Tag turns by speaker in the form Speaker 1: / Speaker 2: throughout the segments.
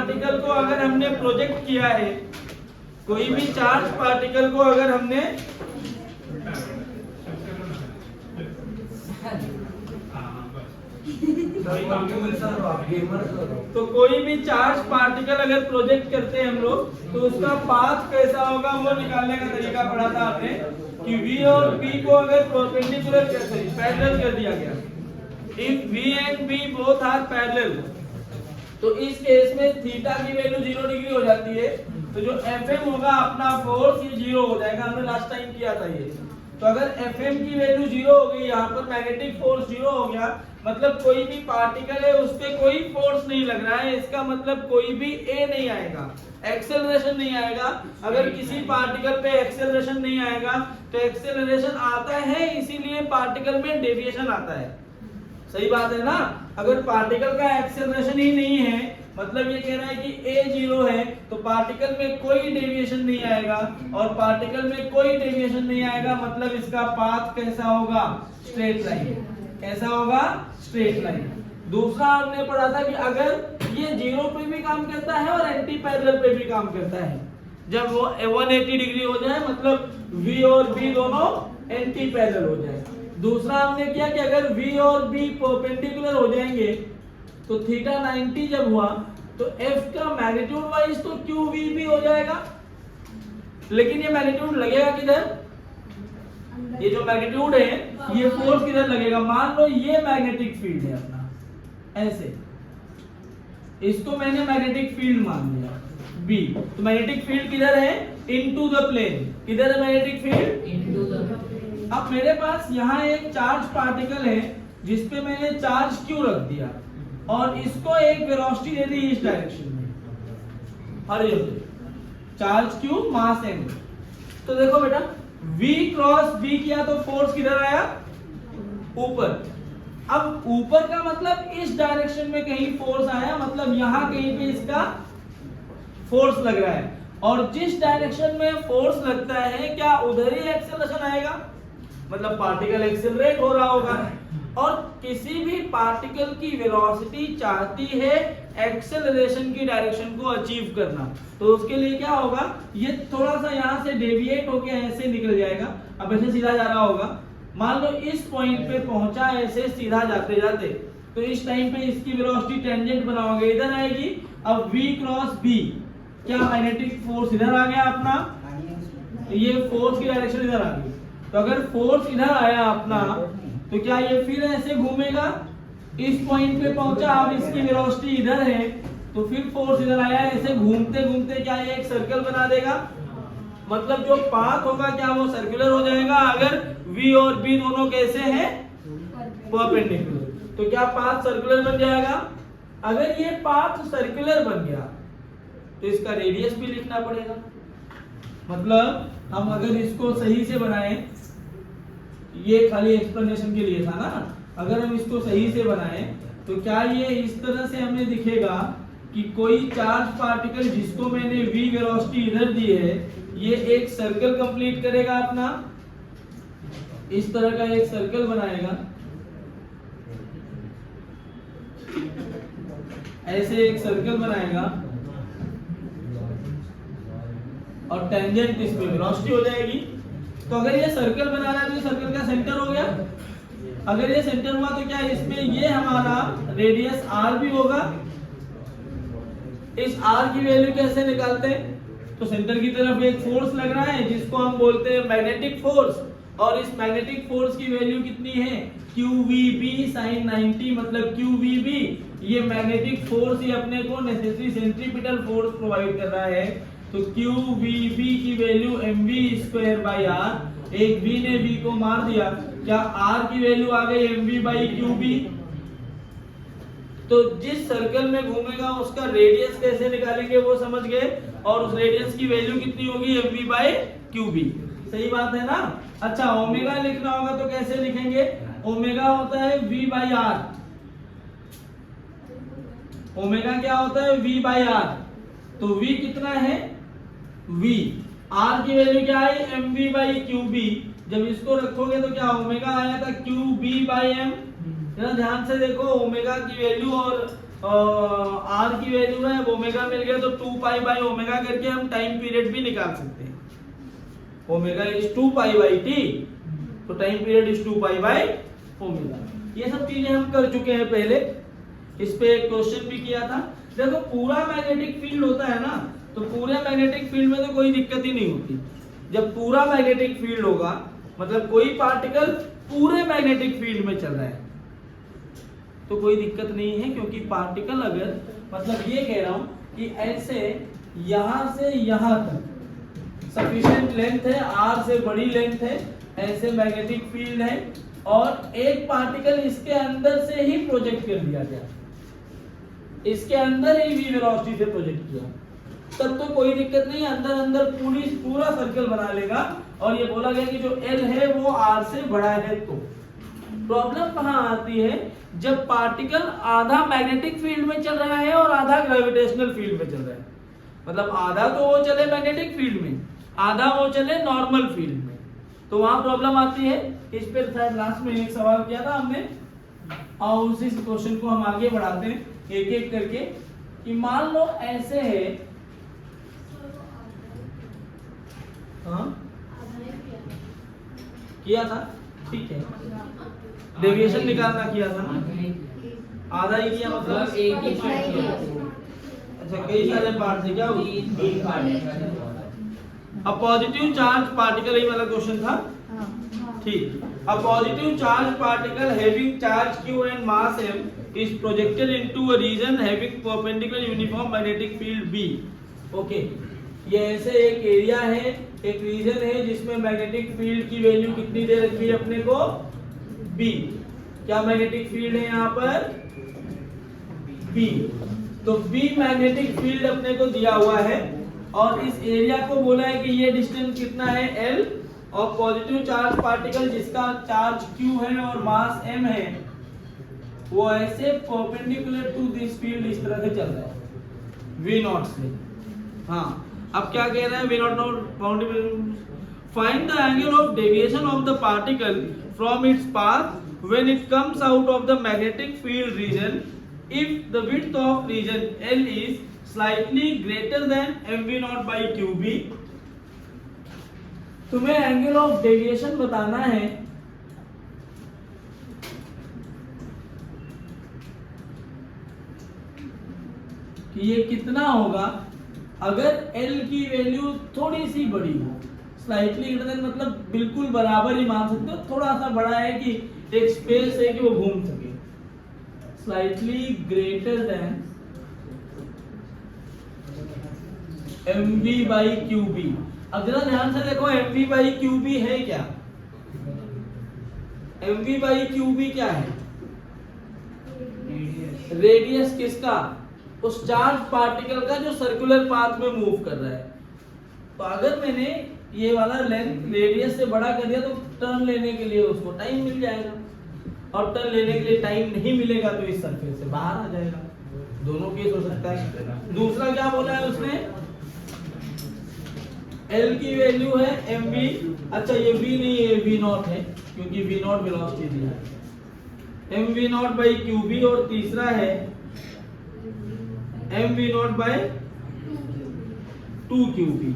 Speaker 1: Particle को अगर हमने प्रोजेक्ट किया है, कोई भी चार्ज पार्टिकल को अगर हमने तो कोई भी चार्ज पार्टिकल अगर प्रोजेक्ट करते हैं हम लोग, तो उसका पाथ कैसा होगा वो निकालने का तरीका पढ़ा था आपने कि V और P को अगर परपेंडिकुलर पैरेलल कर दिया गया, if V and B both are parallel, तो इस केस में थीटा की वैल्यू 0 डिग्री हो जाती है, तो जो Fm होगा अपना फोर्स ये 0 हो जाएगा। हमने लास्ट टाइम किया था ये। तो अगर Fm की वैल्यू 0 हो गई, यहाँ पर मैग्नेटिक फोर्स 0 हो गया, मतलब कोई भी पार्टिकल है उस पे कोई फोर्स नहीं लग रहा है, इसका मतलब कोई भी ए नहीं आएगा, एक्सेलरेशन नहीं आएगा। अगर किसी पार्टिकल पे एक्सेलरेशन नहीं आएगा तो एक्सेलरेशन आता है, इसीलिए पार्टिकल में डेविएशन आता है। सही बात है ना? अगर पार्टिकल का एक्सेलरेशन ही नहीं है, मतलब ये कह रहा है कि a 0 है, तो पार्टिकल में कोई डेविएशन नहीं आएगा, और पार्टिकल में कोई डेविएशन नहीं आएगा, मतलब इसका पाथ कैसा होगा? Straight line. कैसा होगा? Straight line. दूसरा हमने पढ़ा था कि अगर ये 0 पे भी काम करता है और एंटी पैरेलल पे भी काम करता है, जब वो 180 डिग्री हो जाए, मतलब V और B दोनों एंटी पैरेलल हो जाए। दूसरा हमने किया कि अगर V और B परपेंडिकुलर हो जाएंगे, तो थीटा 90 जब हुआ तो F का मैग्नीट्यूड वाइज तो QVB हो जाएगा, लेकिन ये मैग्नीट्यूड लगेगा किधर? ये जो मैग्नीट्यूड है ये फोर्स किधर लगेगा? मान लो ये मैग्नेटिक फील्ड है अपना, ऐसे इसको मैंने मैग्नेटिक फील्ड मान लिया B, तो मैग्नेटिक फील्ड किधर है? Into the plane. किधर है magnetic field? Into the plane. अब मेरे पास यहाँ एक चार्ज पार्टिकल है जिसपे मैंने चार्ज Q रख दिया, और इसको एक वेलोसिटी दे दी इस डायरेक्शन में, हॉरिजॉन्टल, चार्ज Q मास m। तो देखो बेटा, V क्रॉस B किया तो फोर्स किधर आया? ऊपर। अब ऊपर का मतलब इस डायरेक्शन में कहीं फोर्स आया, मतलब यहाँ कहीं पे इसका फोर्स लग रहा है, और जिस डायरेक्शन में फोर्स लगता है क्या उधर ही एक्सेलरेशन आएगा, मतलब पार्टिकल एक्सेलरेट हो रहा होगा। और किसी भी पार्टिकल की वेलोसिटी चाहती है एक्सेलरेशन की डायरेक्शन को अचीव करना, तो उसके लिए क्या होगा? ये थोड़ा सा यहाँ से डेविएट होके ऐसे निकल जाएगा, अब ऐसे सीधा जा रहा होगा। मान लो इस पॉइंट पे पहुंचा ऐसे सीधा जाते जाते, तो इस टाइम पे इसकी वेलोसिटी टेंजेंट बनाओगे, इधर आएगी। अब V क्रॉस B, क्या मैग्नेटिक फोर्स इधर आ गया अपना, ये फोर्स की डायरेक्शन इधर आ गई। तो अगर फोर्स इधर आया अपना, तो क्या ये फिर ऐसे घूमेगा? इस पॉइंट पे पहुंचा, अब इसकी वेलोसिटी इधर है, तो फिर फोर्स इधर आया, ऐसे घूमते घूमते क्या ये एक सर्कल बना देगा, मतलब जो पाथ होगा क्या वो सर्कुलर हो जाएगा। अगर V और B दोनों कैसे हैं? परपेंडिकुलर, तो क्या पाथ सर्कुलर बन जाएगा? अगर ये पाथ सर्कुलर बन गया तो इसका रेडियस भी लिखना पड़ेगा। मतलब हम अगर इसको सही से बनाएं, ये खाली एक्सप्लेनेशन के लिए था ना, अगर हम इसको सही से बनाएं तो क्या ये इस तरह से हमें दिखेगा कि कोई चार्ज पार्टिकल जिसको मैंने V वेलोसिटी इधर दी है, ये एक सर्कल कंप्लीट करेगा अपना, इस तरह का एक सर्कल बनाएगा, ऐसे एक सर्कल बनाएगा, और टेंजेंट इस पे वेलोसिटी हो जाएगी। तो अगर ये सर्कल बना रहा है तो ये सर्कल का सेंटर हो गया। अगर ये सेंटर हुआ तो क्या इसमें ये हमारा रेडियस R भी होगा। इस R की वैल्यू कैसे निकालते हैं? तो सेंटर की तरफ एक फोर्स लग रहा है जिसको हम बोलते हैं मैग्नेटिक फोर्स, और इस मैग्नेटिक फोर्स की वैल्यू कितनी है? QVB sin 90, मतलब QVB ये मैग्नेटिक फोर्स ही अपने को नेसेसरी सेंट्रीपिटल फोर्स प्रोवाइड कर रहा है। तो QVB की वैल्यू mv²/r, एक V ने V को मार दिया, क्या R की वैल्यू आ गई mv/QB। तो जिस सर्कल में घूमेगा उसका रेडियस कैसे निकालेंगे वो समझ गए, और उस रेडियस की वैल्यू कितनी होगी? mv/QB। सही बात है ना? अच्छा, ओमेगा लिखना होगा तो कैसे लिखेंगे? ओमेगा होता है V/R। ओमेगा क्या होता है? V/R। तो V कितना है? V। R की वैल्यू क्या आई? mv/QB। जब इसको रखोगे तो क्या ओमेगा आया था? QB/m। जरा ध्यान से देखो, ओमेगा की वैल्यू और आर की वैल्यू है, ओमेगा मिल गया तो 2 पाई बाई ओमेगा करके हम टाइम पीरियड भी निकाल सकते हैं। Omega is 2 pi by T, तो time period is 2 pi by omega. ये सब चीजें हम कर चुके हैं पहले, इस पे एक क्वेश्चन भी किया था। देखो पूरा मैग्नेटिक फील्ड होता है ना, तो पूरे मैग्नेटिक फील्ड में तो कोई दिक्कत ही नहीं होती। जब पूरा मैग्नेटिक फील्ड होगा मतलब कोई पार्टिकल पूरे मैग्नेटिक फील्ड में चल रहा है तो कोई दिक्कत नहीं है, क्योंकि पार्टिकल अगर मतलब ये कह रहा हूं कि ऐसे यहां से यहां तक सफिशिएंट लेंथ है, आर से बड़ी लेंथ है, ऐसे मैग्नेटिक फील्ड है और एक पार्टिकल इसके अंदर से ही प्रोजेक्ट कर दिया गया, इसके अंदर ही v वेलोसिटी से प्रोजेक्ट किया, तब तो कोई दिक्कत नहीं, अंदर अंदर पूरा सर्कल बना लेगा। और ये बोला गया कि जो L है वो R से बड़ा है। तो प्रॉब्लम कहां आती है, जब पार्टिकल आधा मैग्नेटिक फील्ड में चल रहा है और आधा ग्रेविटेशनल फील्ड में चल रहा है। मतलब आधा तो वो चले मैग्नेटिक फील्ड में, आधा वो चले नॉर्मल फील्ड में, तो वहां प्रॉब्लम आती है। इस पर शायद लास्ट में एक सवाल किया था हमने, और उसी क्वेश्चन को हम आगे बढ़ाते हैं एक एक करके। कि मान लो ऐसे है, हाँ किया था, ठीक है, डेविएशन निकालना किया था ना, आधा ही किया मतलब
Speaker 2: एक ही पार्ट किया।
Speaker 1: अच्छा कई सारे पार्ट थे क्या?
Speaker 2: तीन पार्ट है।
Speaker 1: अ पॉजिटिव चार्ज पार्टिकल, ये वाला क्वेश्चन था, ठीक। A positive charge particle having charge q and mass m is projected into a region having perpendicular uniform magnetic field B. Okay, ये ऐसे एक एरिया है, एक रीजन है जिसमें मैग्नेटिक फील्ड की वैल्यू कितनी दे रखी है अपने को? B। क्या मैग्नेटिक फील्ड है यहाँ पर? B। तो B मैग्नेटिक फील्ड अपने को दिया हुआ है और इस एरिया को बोला है कि ये डिस्टेंस कितना है? L। और पॉजिटिव चार्ज पार्टिकल जिसका चार्ज Q है और मास M है, वो ऐसे परपेंडिकुलर टू दिस फील्ड इस तरह से चल रहा है V नॉट से। हाँ, अब क्या कह रहा है? V naught find the angle of deviation of the particle from its path when it comes out of the magnetic field region if the width of region L is slightly greater than mv naught by qb। तुम्हें angle of deviation बताना है कि ये कितना होगा अगर L की value थोड़ी सी बड़ी हो। स्लाइटली ग्रेटर देन मतलब बिल्कुल बराबर ही मान सकते हो, थोड़ा सा बड़ा है कि एक स्पेस है कि वो घूम सके। Slightly greater than mv by qb। अब जरा ध्यान से देखो, mv बाई qb है क्या? mv बाई qb क्या है? रेडियस किसका? उस चार्ज पार्टिकल का जो सर्कुलर पाथ में मूव कर रहा है। तो अगर मैंने ये वाला लेंथ रेडियस से बड़ा कर दिया तो टर्न लेने के लिए उसको टाइम मिल जाएगा, और टर्न लेने के लिए टाइम नहीं मिलेगा तो इस सरफेस से बाहर आ जाएगा। दोनों केस हो सकता है। दूसरा क्या बोला है उसने? L की वैल्यू है mv। अच्छा ये v नहीं है, v नॉट है, क्योंकि v नॉट वेलोसिटी दिया है। mv naught by qb। और तीसरा है mv नॉट बाई 2qb।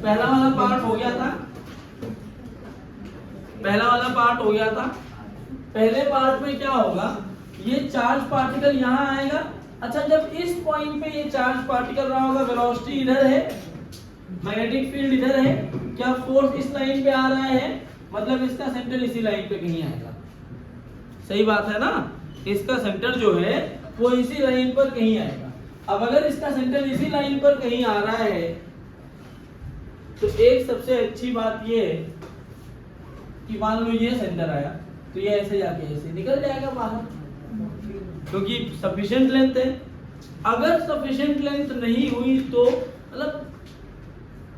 Speaker 1: पहला वाला पार्ट हो गया था, पहला वाला पार्ट हो गया था। पहले पार्ट में क्या होगा, ये चार्ज पार्टिकल यहाँ आएगा। अच्छा, जब इस पॉइंट पे ये चार्ज पार्टिकल रहा होगा, वेलोसिटी इधर है, मैग्नेटिक फील्ड इधर है, क्या फोर्स इस लाइन पे आ रहा है, मतलब इसका सेंटर इसी लाइन पे कहीं आएगा। सही बात है ना? इसका सेंटर जो है वो इसी लाइन पर कहीं आएगा। अब अगर इसका सेंटर इसी लाइन पर कहीं आ रहा है तो एक सबसे अच्छी बात ये है कि मान लो ये सेंटर आया तो ये ऐसे जाके ऐसे निकल जाएगा बाहर, क्योंकि सफिशिएंट लेंथ है। अगर सफिशिएंट लेंथ नहीं हुई तो मतलब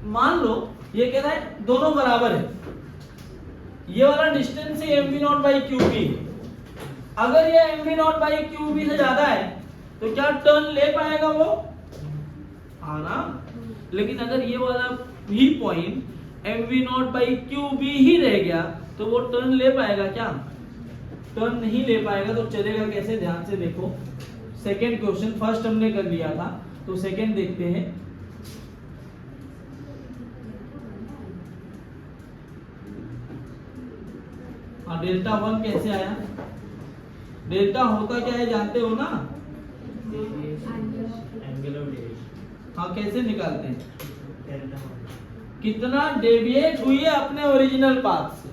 Speaker 1: मान लो ये कह रहा है दोनों बराबर है, ये वाला डिस्टेंस है mv नॉट बाई qb। अगर ये mv नॉट बाई qb से ज्यादा है तो क्या टर्न ले पाएगा वो? हाँ ना? लेकिन अगर ये वाला ही पॉइंट mv0/qb ही रह गया तो वो टर्न ले पाएगा क्या? टर्न नहीं ले पाएगा। तो चलेगा कैसे, ध्यान से देखो। सेकेंड क्वेश्चन, फर्स्ट हमने कर लिया था, तो सेकेंड देखते हैं। डेल्टा 1 कैसे आया? डेल्टा होता क्या है जानते हो ना? हाँ, कैसे निकालते हैं? कितना डेविएट हुई है अपने ओरिजिनल पाथ से।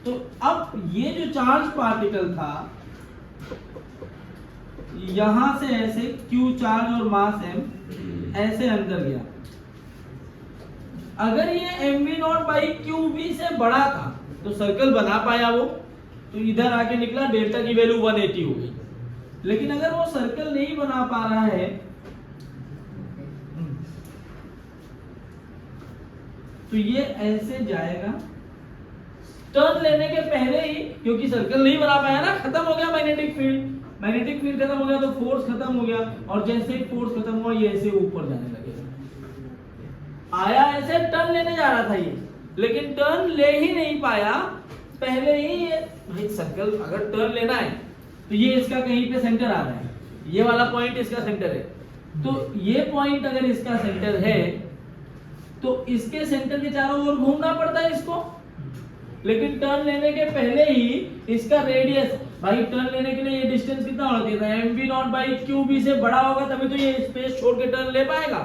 Speaker 1: तो अब ये जो चार्ज पार्टिकल था यहां से ऐसे Q चार्ज और मास m ऐसे अंदर गया। अगर ये mv0/qb से बड़ा था तो सर्कल बना पाया वो, तो इधर आके निकला डेल्टा की वैल्यू 180 हो गई। लेकिन अगर वो सर्कल नहीं बना पा रहा है तो ये ऐसे जाएगा टर्न लेने के पहले ही, क्योंकि सर्कल नहीं बना पाया ना, खत्म हो गया मैग्नेटिक फील्ड। मैग्नेटिक फील्ड खत्म हो गया तो फोर्स खत्म हो गया, और जैसे ही फोर्स खत्म हुआ ये ऐसे ऊपर जाने लगेगा। आया ऐसे टर्न लेने जा रहा था ये, लेकिन टर्न ले ही नहीं पाया। पहले ही ये सर्कल अगर टर्न लेना है तो ये इसका कहीं पे सेंटर आ रहा है, ये वाला पॉइंट इसका सेंटर है। तो ये पॉइंट अगर इसका सेंटर है तो इसके सेंटर के चारों ओर घूमना पड़ता है इसको। लेकिन टर्न लेने के पहले ही इसका रेडियस, भाई टर्न लेने के लिए ये डिस्टेंस कितना होना चाहिए? mv0/qb से बड़ा होगा तभी तो ये स्पेस छोड़ के टर्न ले पाएगा।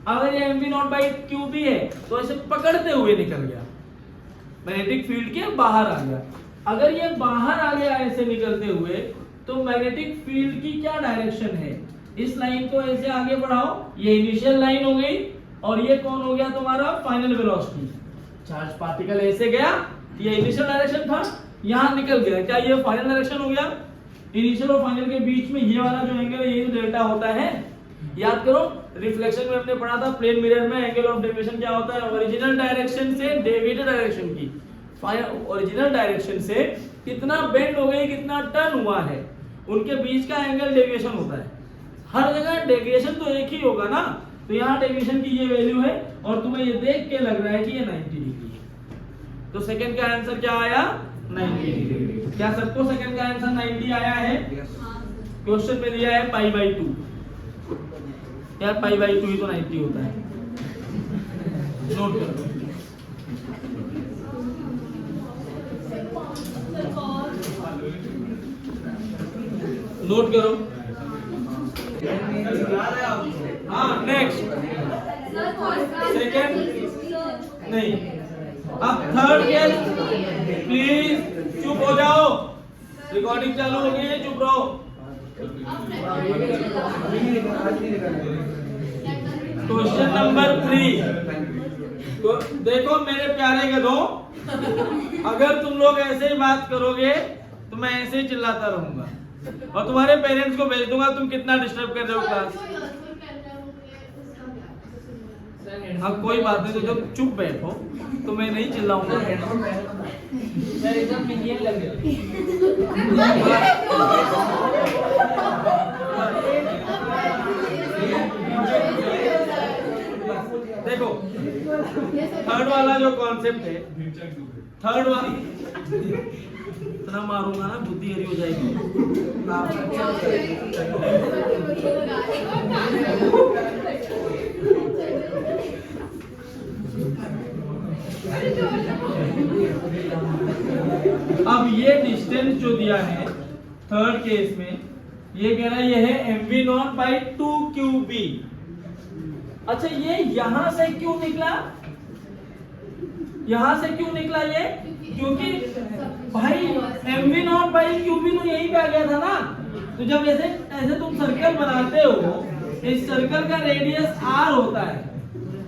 Speaker 1: अगर ये mv0/qb है तो ऐसे पकड़ते हुए निकल गया, मैग्नेटिक फील्ड के बाहर आ गया। अगर ये बाहर आ गया ऐसे निकलते हुए तो मैग्नेटिक फील्ड की क्या डायरेक्शन है? इस लाइन को ऐसे आगे बढ़ाओ, ये इनिशियल लाइन हो गई, और ये कौन हो गया तुम्हारा? Final velocity. चार्ज पार्टिकल ऐसे गया, ये इनिशियल डायरेक्शन था, यहां निकल गया, क्या ये फाइनल डायरेक्शन हो गया? इनिशियल और फाइनल के बीच में ये वाला जो एंगल है यही डेल्टा होता है। याद करो, रिफ्लेक्शन में हमने पढ़ा था प्लेन मिरर में एंगल ऑफ डेविएशन क्या होता है? ओरिजिनल डायरेक्शन से डेविएटेड डायरेक्शन की, ओरिजिनल डायरेक्शन से कितना बेंड हो गई, कितना टर्न हुआ है, उनके बीच का एंगल डेविएशन होता है। हर जगह डेविएशन तो एक ही होगा ना, तो यहाँ डेविएशन की ये वैल्यू है और तुम्हें ये देख के लग रहा है कि ये 90 डिग्री है। तो सेकंड का आंसर क्या आया? 90 डिग्री। क्या सबको सेकंड का आंसर 90 आया है? क्वेश्चन में दिया है π/2। यार π/2 ही तो 90 होता है, नोट करो। नोट करो। हाँ, नेक्स्ट सेकंड नहीं, अब थर्ड केस। प्लीज चुप हो जाओ, रिकॉर्डिंग चालू हो गई है, चुप रहो। Question number 3। तो देखो मेरे प्यारे गधों, अगर तुम लोग ऐसे ही बात करोगे तो मैं ऐसे ही चिल्लाता रहूंगा और तुम्हारे पेरेंट्स को भेज दूंगा तुम कितना डिस्टर्ब कर रहे हो क्लास। हाँ कोई बात नहीं, तो जब चुप बैठो तो मैं नहीं चिल्लाऊंगा। देखो थर्ड वाला जो कॉन्सेप्ट है, थर्ड वाला इतना मारूंगा ना बुद्धि हरी हो जाएगी। अब ये डिस्टेंस जो दिया है थर्ड केस में, ये कह रहा है ये है mv0/2qb। अच्छा ये यहां से क्यों निकला? यहां से क्यों निकला ये? क्योंकि भाई mv0/qb तो यहीं पे आ गया था ना। तो जब ऐसे ऐसे तुम सर्कल बनाते हो, इस सर्कल का रेडियस r होता है,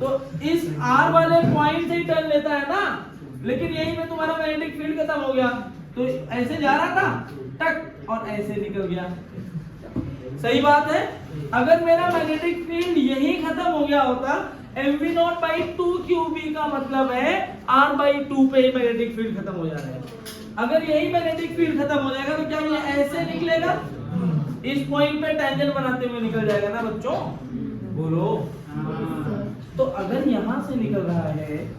Speaker 1: तो इस r वाले पॉइंट से ही टर्न लेता है ना। लेकिन यहीं पे तुम्हारा मैग्नेटिक फील्ड खत्म हो गया, तो ऐसे जा रहा था टक और ऐसे निकल गया। सही बात है। अगर मेरा मैग्नेटिक फील्ड यहीं खत्म हो गया होता, mv0/2qb का मतलब है r/2 पे ही मैग्नेटिक फील्ड खत्म हो जा रहा है। अगर यही मैग्नेटिक फील्ड खत्म हो जाएगा तो क्या ये ऐसे निकलेगा? इस पॉइंट पे टेंजेंट बनाते हुए निकल जाएगा ना बच्चों, बोलो। तो अगर यहां से निकल रहा है,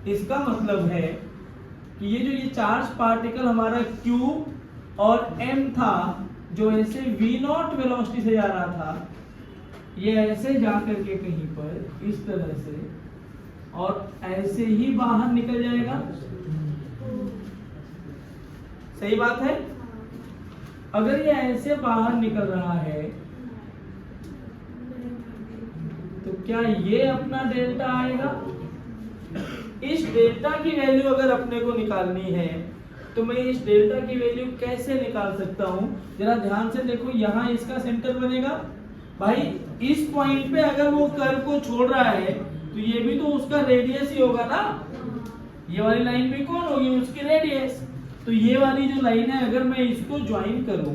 Speaker 1: इसका मतलब है कि ये चार्ज पार्टिकल हमारा Q और M था, जो ऐसे V0 वेलोसिटी से जा रहा था, ये ऐसे जा करके कहीं पर इस तरह से और ऐसे ही बाहर निकल जाएगा। सही बात है। अगर ये ऐसे बाहर निकल रहा है तो क्या ये अपना डेल्टा आएगा? इस डेल्टा की वैल्यू अगर अपने को निकालनी है तो मैं इस डेल्टा की वैल्यू कैसे निकाल सकता हूं? जरा ध्यान से देखो, यहां इसका सेंटर बनेगा भाई। इस पॉइंट पे अगर वो कर्व को छोड़ रहा है तो ये भी तो उसका रेडियस ही होगा ना। ये वाली लाइन भी कौन होगी? उसकी रेडियस। तो ये वाली जो लाइन है, अगर मैं इसको ज्वाइन करूं,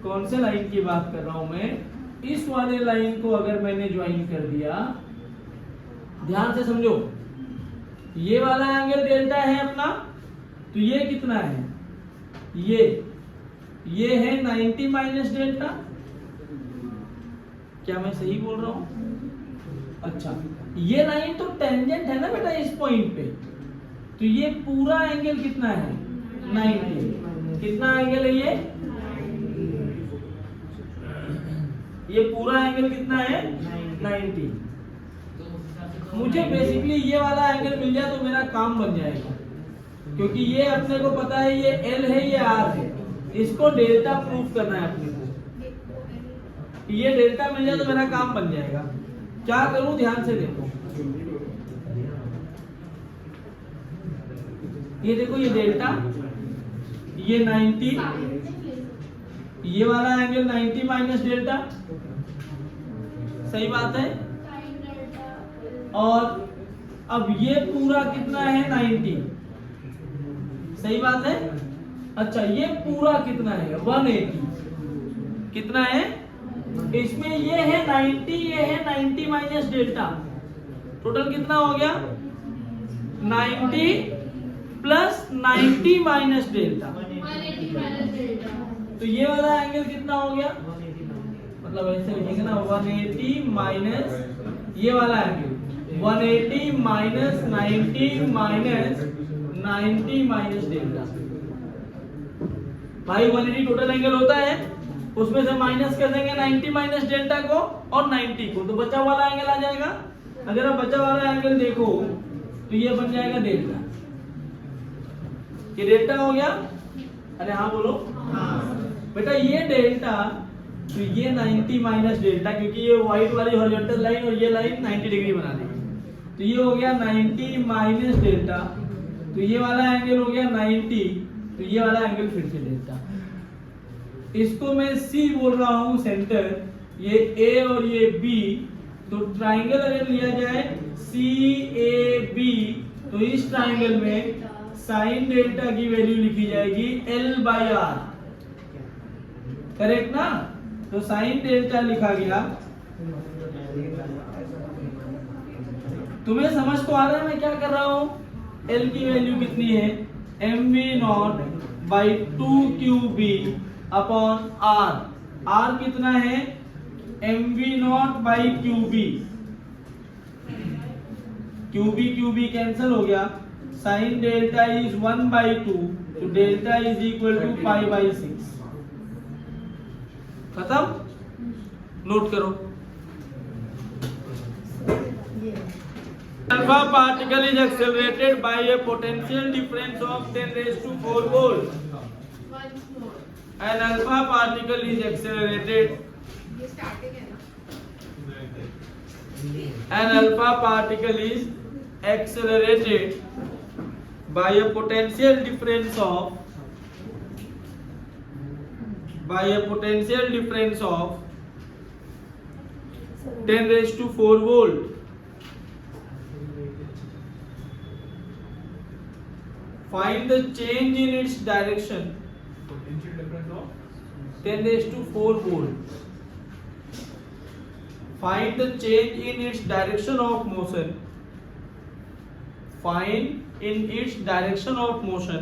Speaker 1: कौन से लाइन की बात कर रहा हूं मैं? इस वाले लाइन को अगर मैंने ज्वाइन कर दिया, ध्यान से समझो, ये वाला एंगल डेल्टा है अपना, तो ये कितना है? ये है 90 माइनस डेल्टा। क्या मैं सही बोल रहा हूं? अच्छा, ये लाइन तो टेंजेंट है ना बेटा इस पॉइंट पे, तो ये पूरा एंगल कितना है? 90। कितना एंगल है ये? ये पूरा एंगल कितना है? 90। मुझे बेसिकली ये वाला एंगल मिल जाए तो मेरा काम बन जाएगा, क्योंकि ये अपने को पता है ये L है, ये R है, इसको डेल्टा प्रूव करना है अपने को। ये डेल्टा मिल जाए तो मेरा काम बन जाएगा। क्या करूं? ध्यान से देखो, ये देखो, ये डेल्टा, ये 90, ये वाला एंगल 90 माइनस डेल्टा। सही बात है। और अब ये पूरा कितना है? 90। सही बात है। अच्छा, ये पूरा कितना है? 180। कितना है इसमें? ये है 90, ये है 90 माइनस डेल्टा। टोटल कितना हो गया? 90 प्लस 90 माइनस डेल्टा। तो ये वाला एंगल कितना हो गया? मतलब ऐसे लिखेंगे ना, 180 माइनस ये वाला angle, 180 minus 90 minus 90 minus delta. भाई 180 टोटल एंगल होता है, उसमें से माइनस कर देंगे 90 माइनस डेल्टा को और 90 को, तो बचा वाला एंगल आ जाएगा। अगर आप बचा वाला एंगल देखो तो ये बन जाएगा डेल्टा। ये डेल्टा हो गया। अरे हाँ बोलो। बेटा ये डेल्टा, तो ये 90 माइनस डेल्टा, क्योंकि ये व्हाइट वाली हॉरिजॉन्टल लाइन और ये लाइन 90 डिग्री बना देगी, तो ये हो गया 90 माइनस डेल्टा। तो ये वाला एंगल हो गया 90, तो ये वाला एंगल फिर से डेल्टा। इसको मैं C बोल रहा हूं सेंटर, ये A और ये B। तो ट्राइंगल अगर लिया जाए CAB, तो इस ट्राइंगल में साइन डेल्टा की वैल्यू लिखी जाएगी L/R। करेक्ट ना? तो साइन डेल्टा लिखा गया। तुम्हें समझ तो आ रहा है मैं क्या कर रहा हूं? L की वैल्यू कितनी है? mv0/2qb upon R। R कितना है? mv0/qb। qb कैंसिल हो गया। साइन डेल्टा इज 1/2, तो डेल्टा इज इक्वल टू π/6। खत्म? नोट करो। Alpha particle is accelerated by a potential difference of 10⁴ volt. An alpha particle is accelerated. An alpha particle is accelerated by a potential difference of 10⁴ volt. Find the change in its direction.
Speaker 3: Potential difference of
Speaker 1: 10⁴ volt. Find the change in its direction of motion. Find in its direction of motion.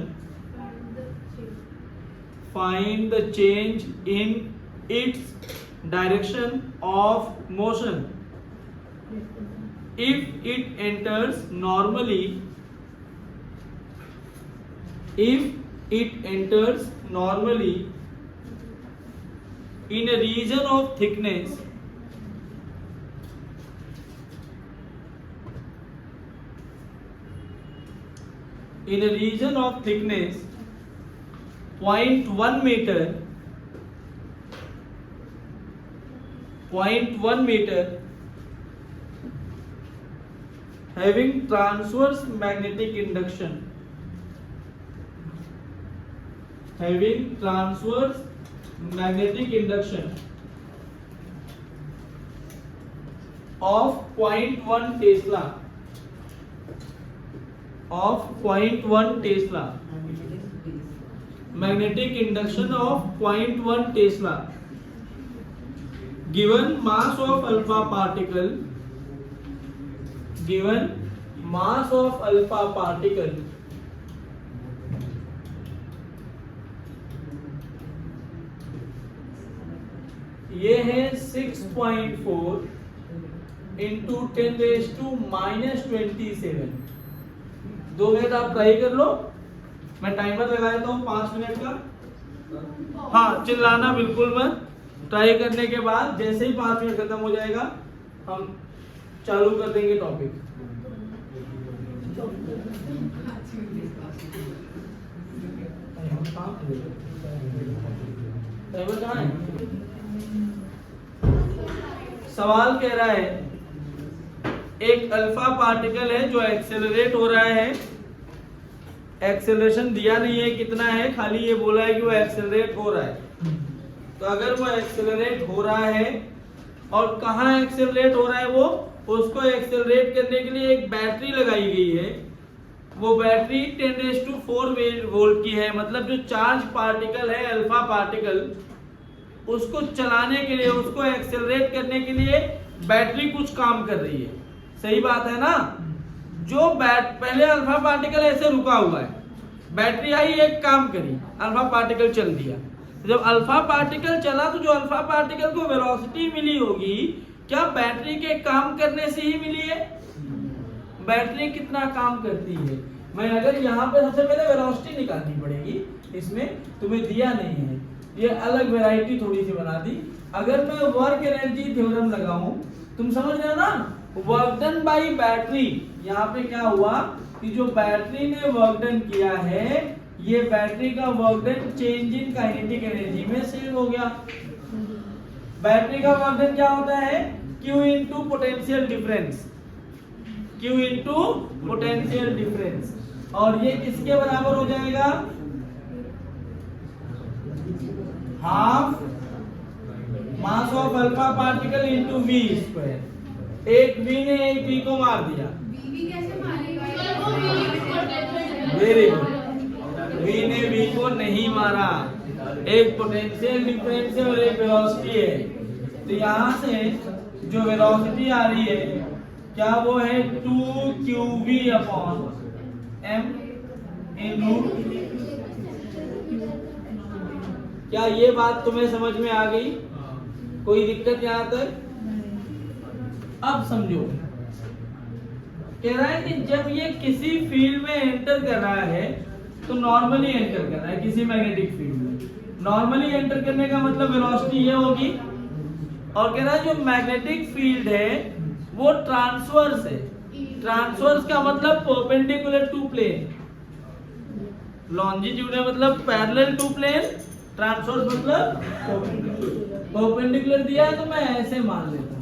Speaker 1: Find the change in its direction of motion. if it enters normally in a region of thickness in a region of thickness 0.1 meter 0.1 meter having transverse magnetic induction of 0.1 Tesla magnetic induction of 0.1 Tesla given mass of alpha particle ये है 6.4 into 10⁻⁻27। 2 minute आप try कर लो, मैं timer लगा देता हूँ 5 minute का। हाँ, चिल्लाना बिल्कुल मत। ट्राई करने के बाद जैसे ही 5 मिनट खत्म हो जाएगा हम चालू कर देंगे टॉपिक। टाइमर कहाँ है? सवाल कह रहा है एक अल्फा पार्टिकल है जो एक्सेलरेट हो रहा है। एक्सेलरेशन दिया नहीं है कितना है, खाली ये बोला है कि वो एक्सेलरेट हो रहा है। तो अगर वो एक्सेलरेट हो रहा है और कहाँ एक्सेलरेट हो रहा है, वो उसको एक्सेलरेट करने के लिए एक बैटरी लगाई गई है। वो बैटरी 10⁻⁴ वोल्ट की है। मतलब जो चार्ज पार्टिकल है अल्फा पार्टिकल, उसको चलाने के लिए, उसको एक्सेलरेट करने के लिए बैटरी कुछ काम कर रही है। सही बात है ना? जो पहले अल्फा पार्टिकल ऐसे रुका हुआ है, बैटरी आई एक काम करी, अल्फा पार्टिकल चल दिया। जब अल्फा पार्टिकल चला तो जो अल्फा पार्टिकल को वेलोसिटी मिली होगी, क्या बैटरी के काम करने से ही मिली है? बैटरी कितना काम करती है? मैं अगर यहाँ पे सबसे पहले वेलोसिटी निकालनी पड़ेगी, इसमें तुम्हें दिया नहीं है, ये अलग वैरायटी थोड़ी सी बना दी। अगर मैं वर्क एनर्जी थ्योरम लगाऊं, तुम समझ रहे हो ना, वर्क डन बाई बैटरी। यहाँ पे क्या हुआ कि जो बैटरी ने वर्क डन किया है, ये बैटरी का work done change in kinetic energy में सेव हो गया। बैटरी का वर्क डन क्या होता है? Q into potential difference. और ये किसके बराबर हो जाएगा? Half mass of alpha particle into v square. एक v ने एक v को मार दिया। Very good. v ने v को नहीं मारा, एक पोटेंशियल डिफरेंस है और एक वेलोसिटी है। तो यहाँ से जो वेलोसिटी आ रही है, क्या वो है 2qv/m इन। क्या ये बात तुम्हें समझ में आ गई? कोई दिक्कत यहाँ तक? अब समझो, कह रहा है कि जब ये किसी फील्ड में एंटर कर रहा है तो नॉर्मली एंटर कर रहा है, किसी मैग्नेटिक फील्ड में नॉर्मली एंटर करने का मतलब वेलोसिटी ये होगी। और कह रहा है जो मैग्नेटिक फील्ड है वो ट्रांसवर्स है। ट्रांसवर्स का मतलब परपेंडिकुलर टू प्लेन, लॉन्जिट्यूड मतलब पैरेलल टू प्लेन, ट्रांसवर्स मतलब परपेंडिकुलर दिया है तो मैं ऐसे मान लेता हूं।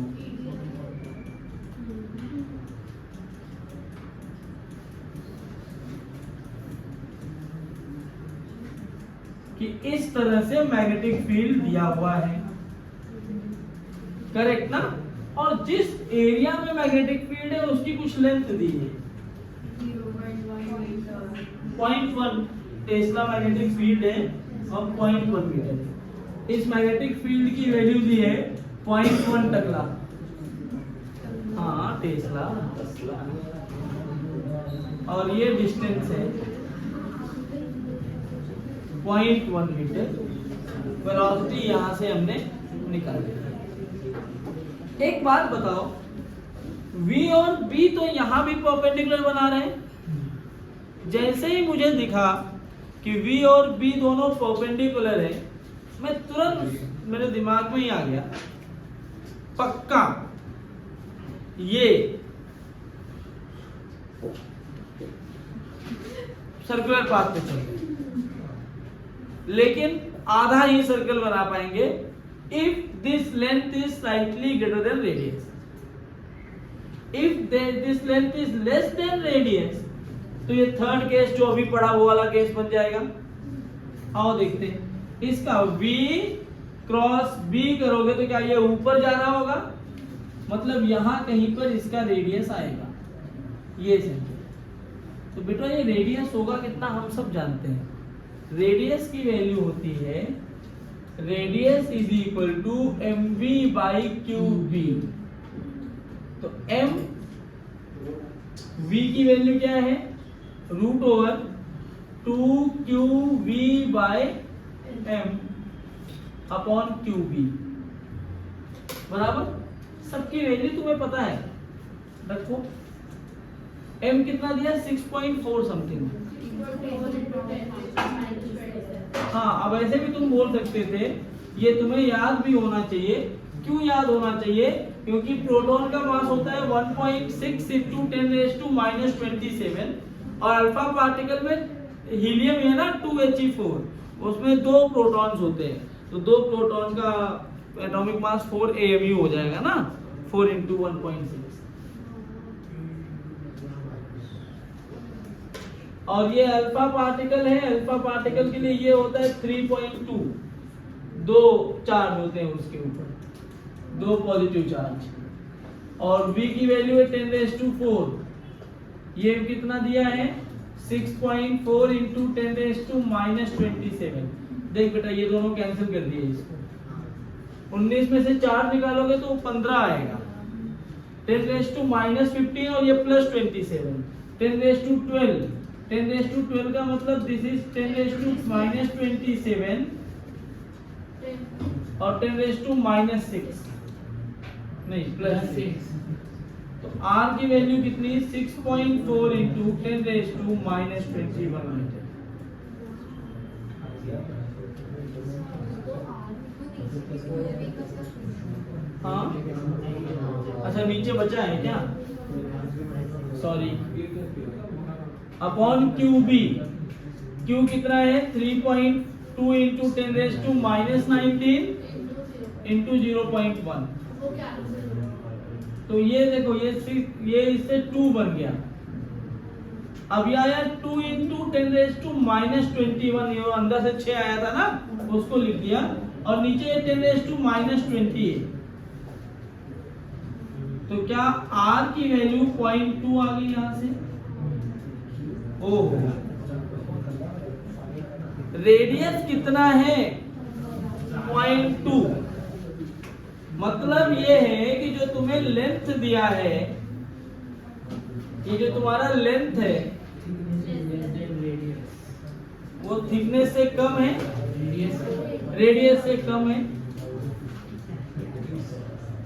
Speaker 1: कि इस तरह से मैग्नेटिक फील्ड दिया हुआ है, करेक्ट ना? और जिस एरिया में मैग्नेटिक फील्ड है उसकी कुछ लेंथ दी है, 0.1 टेस्ला मैग्नेटिक फील्ड है और 0.1 मीटर। इस मैग्नेटिक फील्ड की वैल्यू दी है 0.1 टकला। हाँ, टेस्ला। और ये डिस्टेंस है 0.1 मीटर। वेलोसिटी यहां से हमने निकाली। एक बात बताओ, V और B तो यहाँ भी परपेंडिकुलर बना रहे हैं। जैसे ही मुझे दिखा कि V और B दोनों परपेंडिकुलर है, मैं तुरंत मेरे दिमाग में ही आ गया पक्का ये सर्कुलर पाथ पे चल रहे, लेकिन आधा ही सर्कल बना पाएंगे if this length is slightly greater then radius. If this length is less than radius तो ये थर्ड केस जो अभी पढ़ा वो वाला केस बन जाएगा। आओ देखते हैं इसका V क्रॉस B करोगे तो क्या ये ऊपर जा रहा होगा, मतलब यहां कहीं पर इसका रेडियस आएगा, ये सेंटर। तो बेटा ये रेडियस होगा कितना हम सब जानते हैं। रेडियस की वैल्यू होती है radius is equal to mv by qb। तो m v की वैल्यू क्या है, root over 2qv by m upon qb बराबर। सबकी वैल्यू तुम्हें पता है, रखो। m कितना दिया 6.4 समथिंग। हाँ, अब ऐसे भी तुम बोल सकते थे, ये तुम्हें याद भी होना चाहिए। क्यों याद होना चाहिए, क्योंकि प्रोटॉन का मास होता है 1.6 into 10⁻⁻27 और अल्फा पार्टिकल में हीलियम है ना 2He4, उसमें 2 प्रोटॉन्स होते हैं, तो 2 प्रोटॉन का एटॉमिक मास 4 AMU हो जाएगा ना, 4 into 1.6। और ये अल्फा पार्टिकल है, अल्फा पार्टिकल के लिए ये होता है 3.2, 2 चार्ज होते हैं उसके ऊपर, 2 पॉजिटिव चार्ज। और V की वैल्यू है 10⁻⁴। ये कितना दिया है 6.4 into 10⁻⁻27। देख बेटा ये दोनों कैंसिल कर दिए, इसको 19 में से 4 निकालोगे तो 15 आएगा, 10⁻⁻15 और ये +27, 10⁻12। 10⁻12 का मतलब दिस इज 10⁻⁻27 और 10⁻⁻6 नहीं +6। तो R की वैल्यू कितनी 6.4 into 10⁻⁻21 मीटर। हाँ अच्छा नीचे बचा है क्या, सॉरी, अपॉन QB। Q कितना है 3.2 into 10⁻⁻19 into 0.1। तो ये देखो ये इससे 2 बन गया। अब ये आया 2 into 10⁻⁻21, ये अंदर से 6 आया था ना, उसको लिख दिया, और नीचे 10⁻⁻20 है। तो क्या R की वैल्यू 0.2 आ गई यहां से। ओह, रेडियस कितना है 0.2। मतलब ये है कि जो तुम्हें लेंथ दिया है, ये जो तुम्हारा लेंथ है वो थिकनेस से कम है, रेडियस से कम है।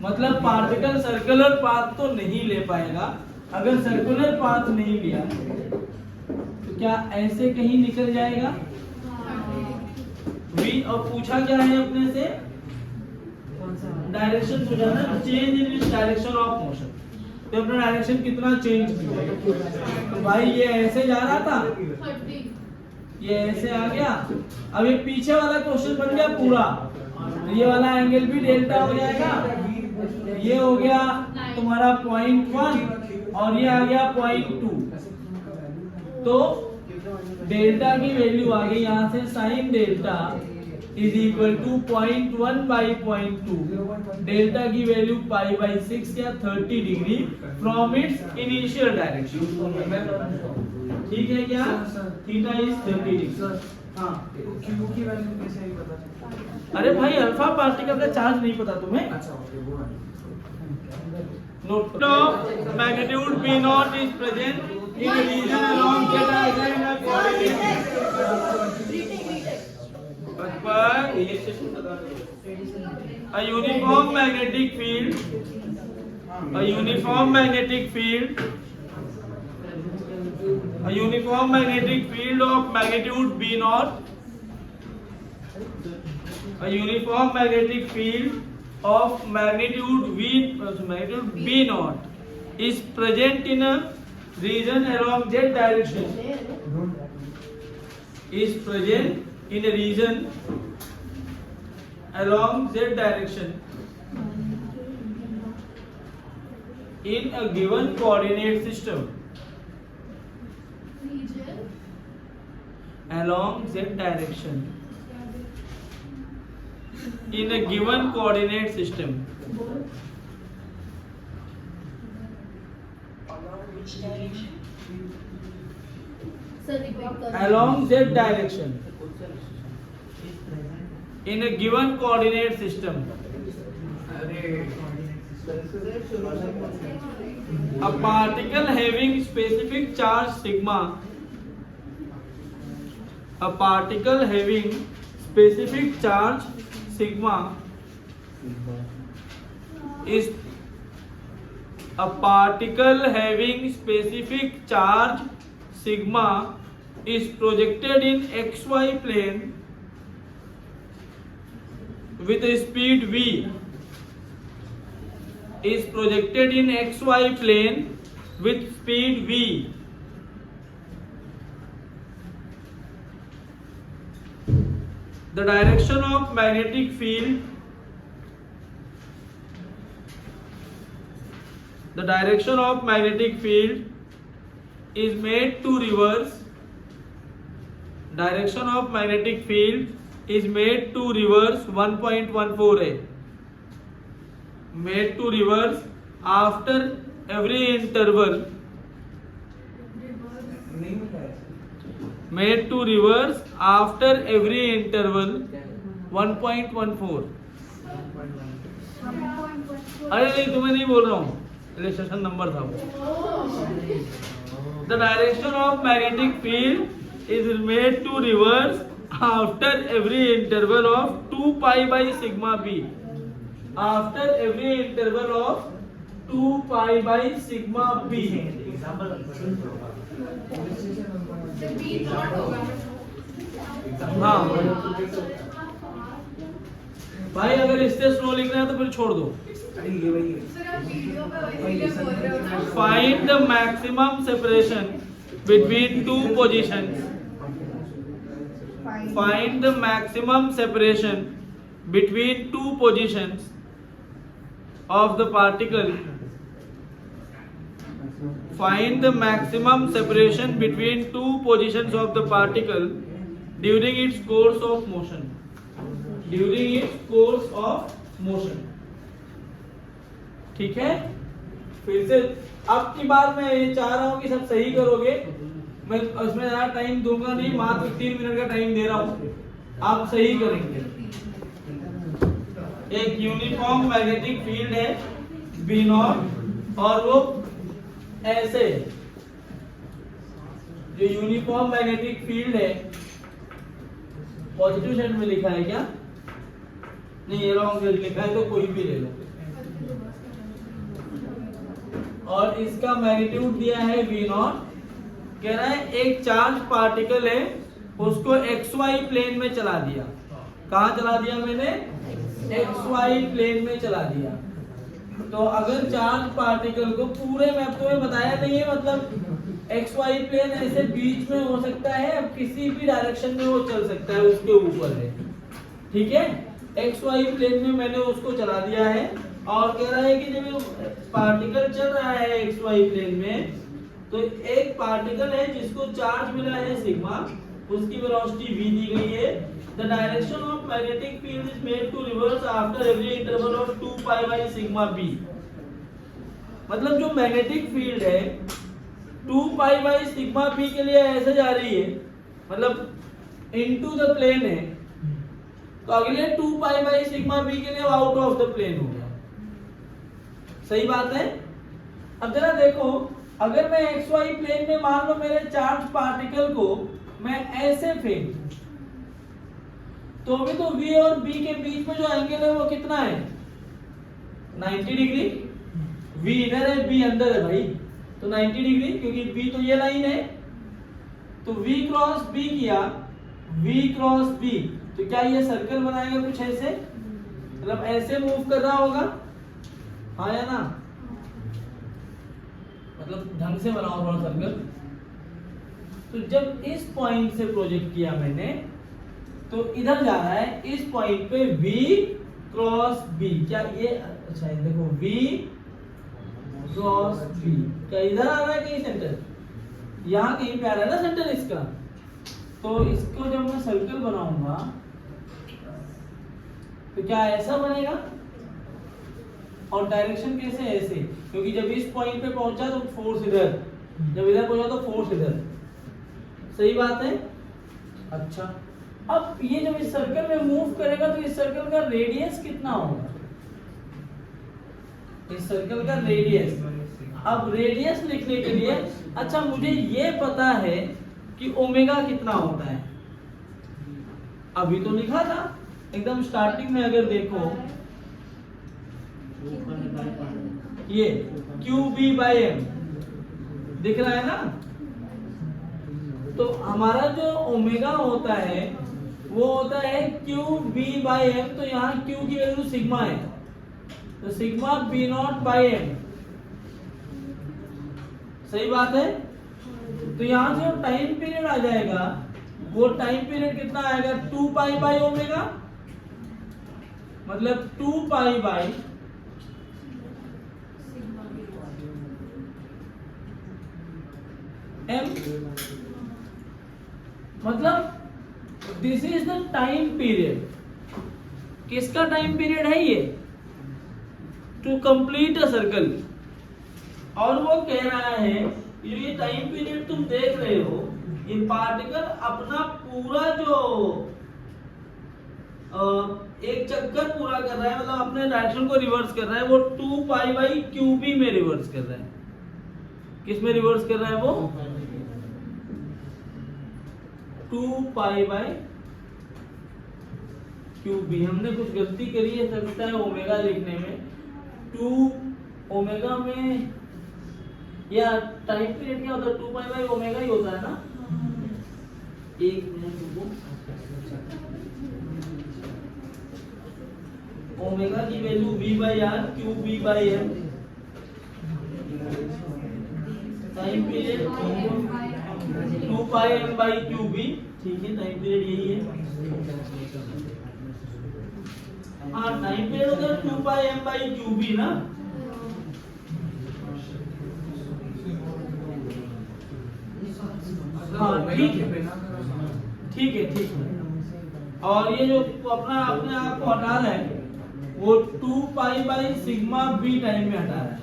Speaker 1: मतलब पार्टिकल सर्कुलर पाथ तो नहीं ले पाएगा। अगर सर्कुलर पाथ नहीं लिया तो क्या ऐसे कहीं निकल जाएगा V। और पूछा क्या है अपने से, डायरेक्शन पूछा ना, change in its direction of motion. तो अपना डायरेक्शन कितना चेंज किया, तो भाई ये ऐसे जा रहा था, ये ऐसे आ गया। अब ये पीछे वाला क्वेश्चन बन गया पूरा, ये वाला एंगल भी डेल्टा हो जाएगा। ये हो गया तुम्हारा 0.1 और ये आ गया 0.2। तो डेल्टा की वैल्यू आ गई यहाँ से, sine delta is equal to 0.1 by 0.2। Delta की वैल्यू π/6 या 30 degree from its initial direction. ठीक है क्या, थीटा इज 30 डिग्री। हाँ,
Speaker 3: क्यू की वैल्यू कैसे ही पता चलता।
Speaker 1: अरे भाई अल्फा पार्टिकल का चार्ज नहीं पता तुम्हें।
Speaker 3: अच्छा ओके, वो
Speaker 1: Note of magnitude P0 is present in the region along theta axis and coordinate. A uniform magnetic field a uniform magnetic field of magnitude B naught, a uniform magnetic field of magnitude B naught is present in a region along Z direction. Is present in a region along Z direction in a given coordinate system. Along Z direction in a given coordinate system. Along Z direction in a given coordinate system. A particle having specific charge sigma. A particle having specific charge sigma is a particle having specific charge sigma is projected in xy plane with a speed v. Is projected in xy plane with speed v. The direction of magnetic field is made to reverse. Direction of magnetic field is made to reverse 1.14a. Made to reverse after every interval. Made to reverse after every interval 1.14. अरे नहीं, तुम्हें नहीं बोल रहा हूँ, relation number था वो. The direction of magnetic field is made to reverse after every interval of 2 pi by sigma b. After every interval of 2 pi by sigma b. हाँ भाई, अगर इससे स्लो लिखना है तो फिर छोड़ दो. Find the maximum separation between two positions. Find the maximum separation between two positions of the particle. Find the maximum separation between two positions of the particle during its course of motion. During its course of motion. ठीक है, फिर से अब की बार मैं ये चाह रहा हूँ कि सब सही करोगे. मैं उसमें ज़्यादा टाइम दूंगा नहीं, मात्र 3 मिनट का टाइम दे रहा हूँ, आप सही करेंगे. एक यूनिफॉर्म मैग्नेटिक फील्ड है बी नॉट, और वो ऐसे, जो यूनिफॉर्म मैग्नेटिक फील्ड है, पॉजिटिव साइड में लिखा है क्या? नहीं, ये रॉन्ग साइड लिखा है, तो कोई भी ले लो. और इसका मैग्नीट्यूड दिया है v नॉट. कह रहा है एक चार्ज पार्टिकल है, उसको xy प्लेन में चला दिया. कहाँ चला दिया मैंने? xy प्लेन में चला दिया. तो अगर चार्ज पार्टिकल को पूरे, मैं तुम्हें बताया नहीं है, मतलब xy प्लेन ऐसे बीच में हो सकता है, अब किसी भी डायरेक्शन में वो चल सकता है, उसके ऊपर है. ठीक है, xy प्लेन में मैंने उसको चला दिया है. और कह रहा है कि जब पार्टिकल चल रहा है xy प्लेन में, तो एक पार्टिकल है जिसको चार्ज मिला है सिग्मा, उसकी वेलोसिटी v दी गई है. The direction of magnetic field is made to reverse after every interval of 2 pi by sigma b. मतलब जो मैग्नेटिक फील्ड है 2 पाई बाय सिग्मा b के लिए ऐसे जा रही है, मतलब इनटू द प्लेन है, तो अगले 2 पाई बाय सिग्मा b के लिए आउट ऑफ द प्लेन हो गया. सही बात है. अब जरा देखो, अगर मैं xy प्लेन में मान लो मेरे चार्ज पार्टिकल को मैं ऐसे फेंक, तो भी तो v और b के बीच में जो एंगल है वो कितना है? 90 डिग्री. V इधर है, B अंदर है भाई, तो 90 डिग्री, क्योंकि B तो ये लाइन है, तो V क्रॉस B किया, V क्रॉस B, तो क्या ये सर्कल बनाएगा कुछ ऐसे, मतलब ऐसे मूव कर रहा होगा, हाँ या ना, मतलब ढंग से बनाओ थोड़ा सर्कल। तो जब इस पॉइंट से प्रोजेक्ट किया मैंने, तो इधर जा रहा है, इस पॉइंट पे V क्रॉस B, क्या ये, अच्छा ये देखो V क्रॉस B, क्या इधर आ रहा है कहीं सेंटर, यहाँ कहीं पे आ रहा है ना सेंटर इसका, तो इसको जब मैं सर्कल बनाऊंगा तो क्या ऐसा बनेगा, और डायरेक्शन कैसे, ऐसे, क्योंकि जब इस पॉइंट पे पहुंचा तो फोर्स इधर, जब इधर पहुंचा तो फोर्स इधर, सही बात है। अच्छा, अब ये जब इस सर्कल में मूव करेगा तो इस सर्कल का रेडियस कितना होगा, इस सर्कल का रेडियस, अब रेडियस लिखने के लिए, अच्छा मुझे ये पता है कि ओमेगा कितना होता है, अभी तो लिखा था एकदम स्टार्टिंग में, अगर देखो ये QB/m दिख रहा है ना, तो हमारा जो ओमेगा होता है वो होता है QB/m, तो यहाँ Q की वैल्यू सिग्मा है, तो सिग्मा B0/m, सही बात है। तो यहाँ से जो टाइम पीरियड आ जाएगा, वो टाइम पीरियड कितना आएगा, 2π/ω, मतलब 2π/m, मतलब this is the time period, किसका टाइम पीरियड है ये, टू कंप्लीट अ सर्कल, और वो कह रहा है ये टाइम पीरियड तुम देख रहे हो, ये पार्टिकल अपना पूरा जो एक चक्कर पूरा कर रहा है, मतलब अपने डायरेक्शन को रिवर्स कर रहा है, वो 2π/QB में रिवर्स कर रहा है, किस में रिवर्स कर रहा है वो, 2π/QB, हमने कुछ गलती करी है सकता है ओमेगा लिखने में, 2 ओमेगा में, या टाइम पीरियड क्या होता है, 2π/ω ही होता है ना, एक मिनट रुको, ओमेगा की value V/R QB/m, time period 2πm/QB, ठीक है, टाइम पीरियड यही है, हाँ टाइम पीरियड होता है 2πm/QB ना, हाँ ठीक है, ठीक है, ठीक है, और ये जो अपना अपने आप को हटा रहा है वो 2π/σb टाइम में हटा रहा है,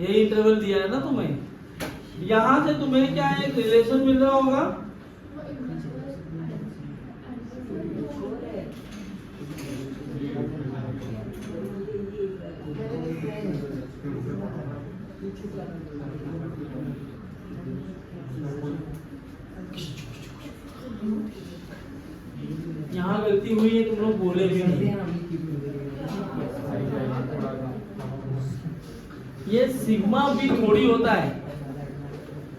Speaker 1: यही इंटरवल दिया है ना तुम्हें, यहां से तुम्हें क्या एक रिलेशन मिल रहा होगा, यहाँ गलती हुई है, तुम लोग बोले भी नहीं, ये सिग्मा भी थोड़ी होता है,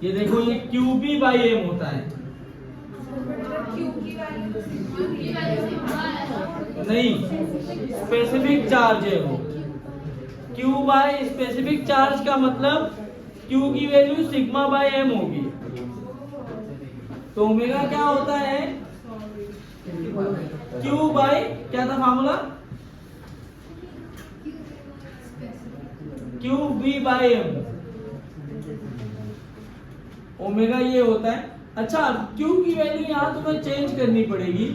Speaker 1: ये देखो ये QB/m होता है, नहीं स्पेसिफिक चार्ज है वो, Q/ स्पेसिफिक चार्ज का मतलब Q की वैल्यू सिग्मा/m होगी, तो ओमेगा क्या होता है, Q बाय क्या था फार्मूला, QB/m, ओमेगा ये होता है। अच्छा Q की वैल्यू यहाँ तुम्हें चेंज करनी पड़ेगी,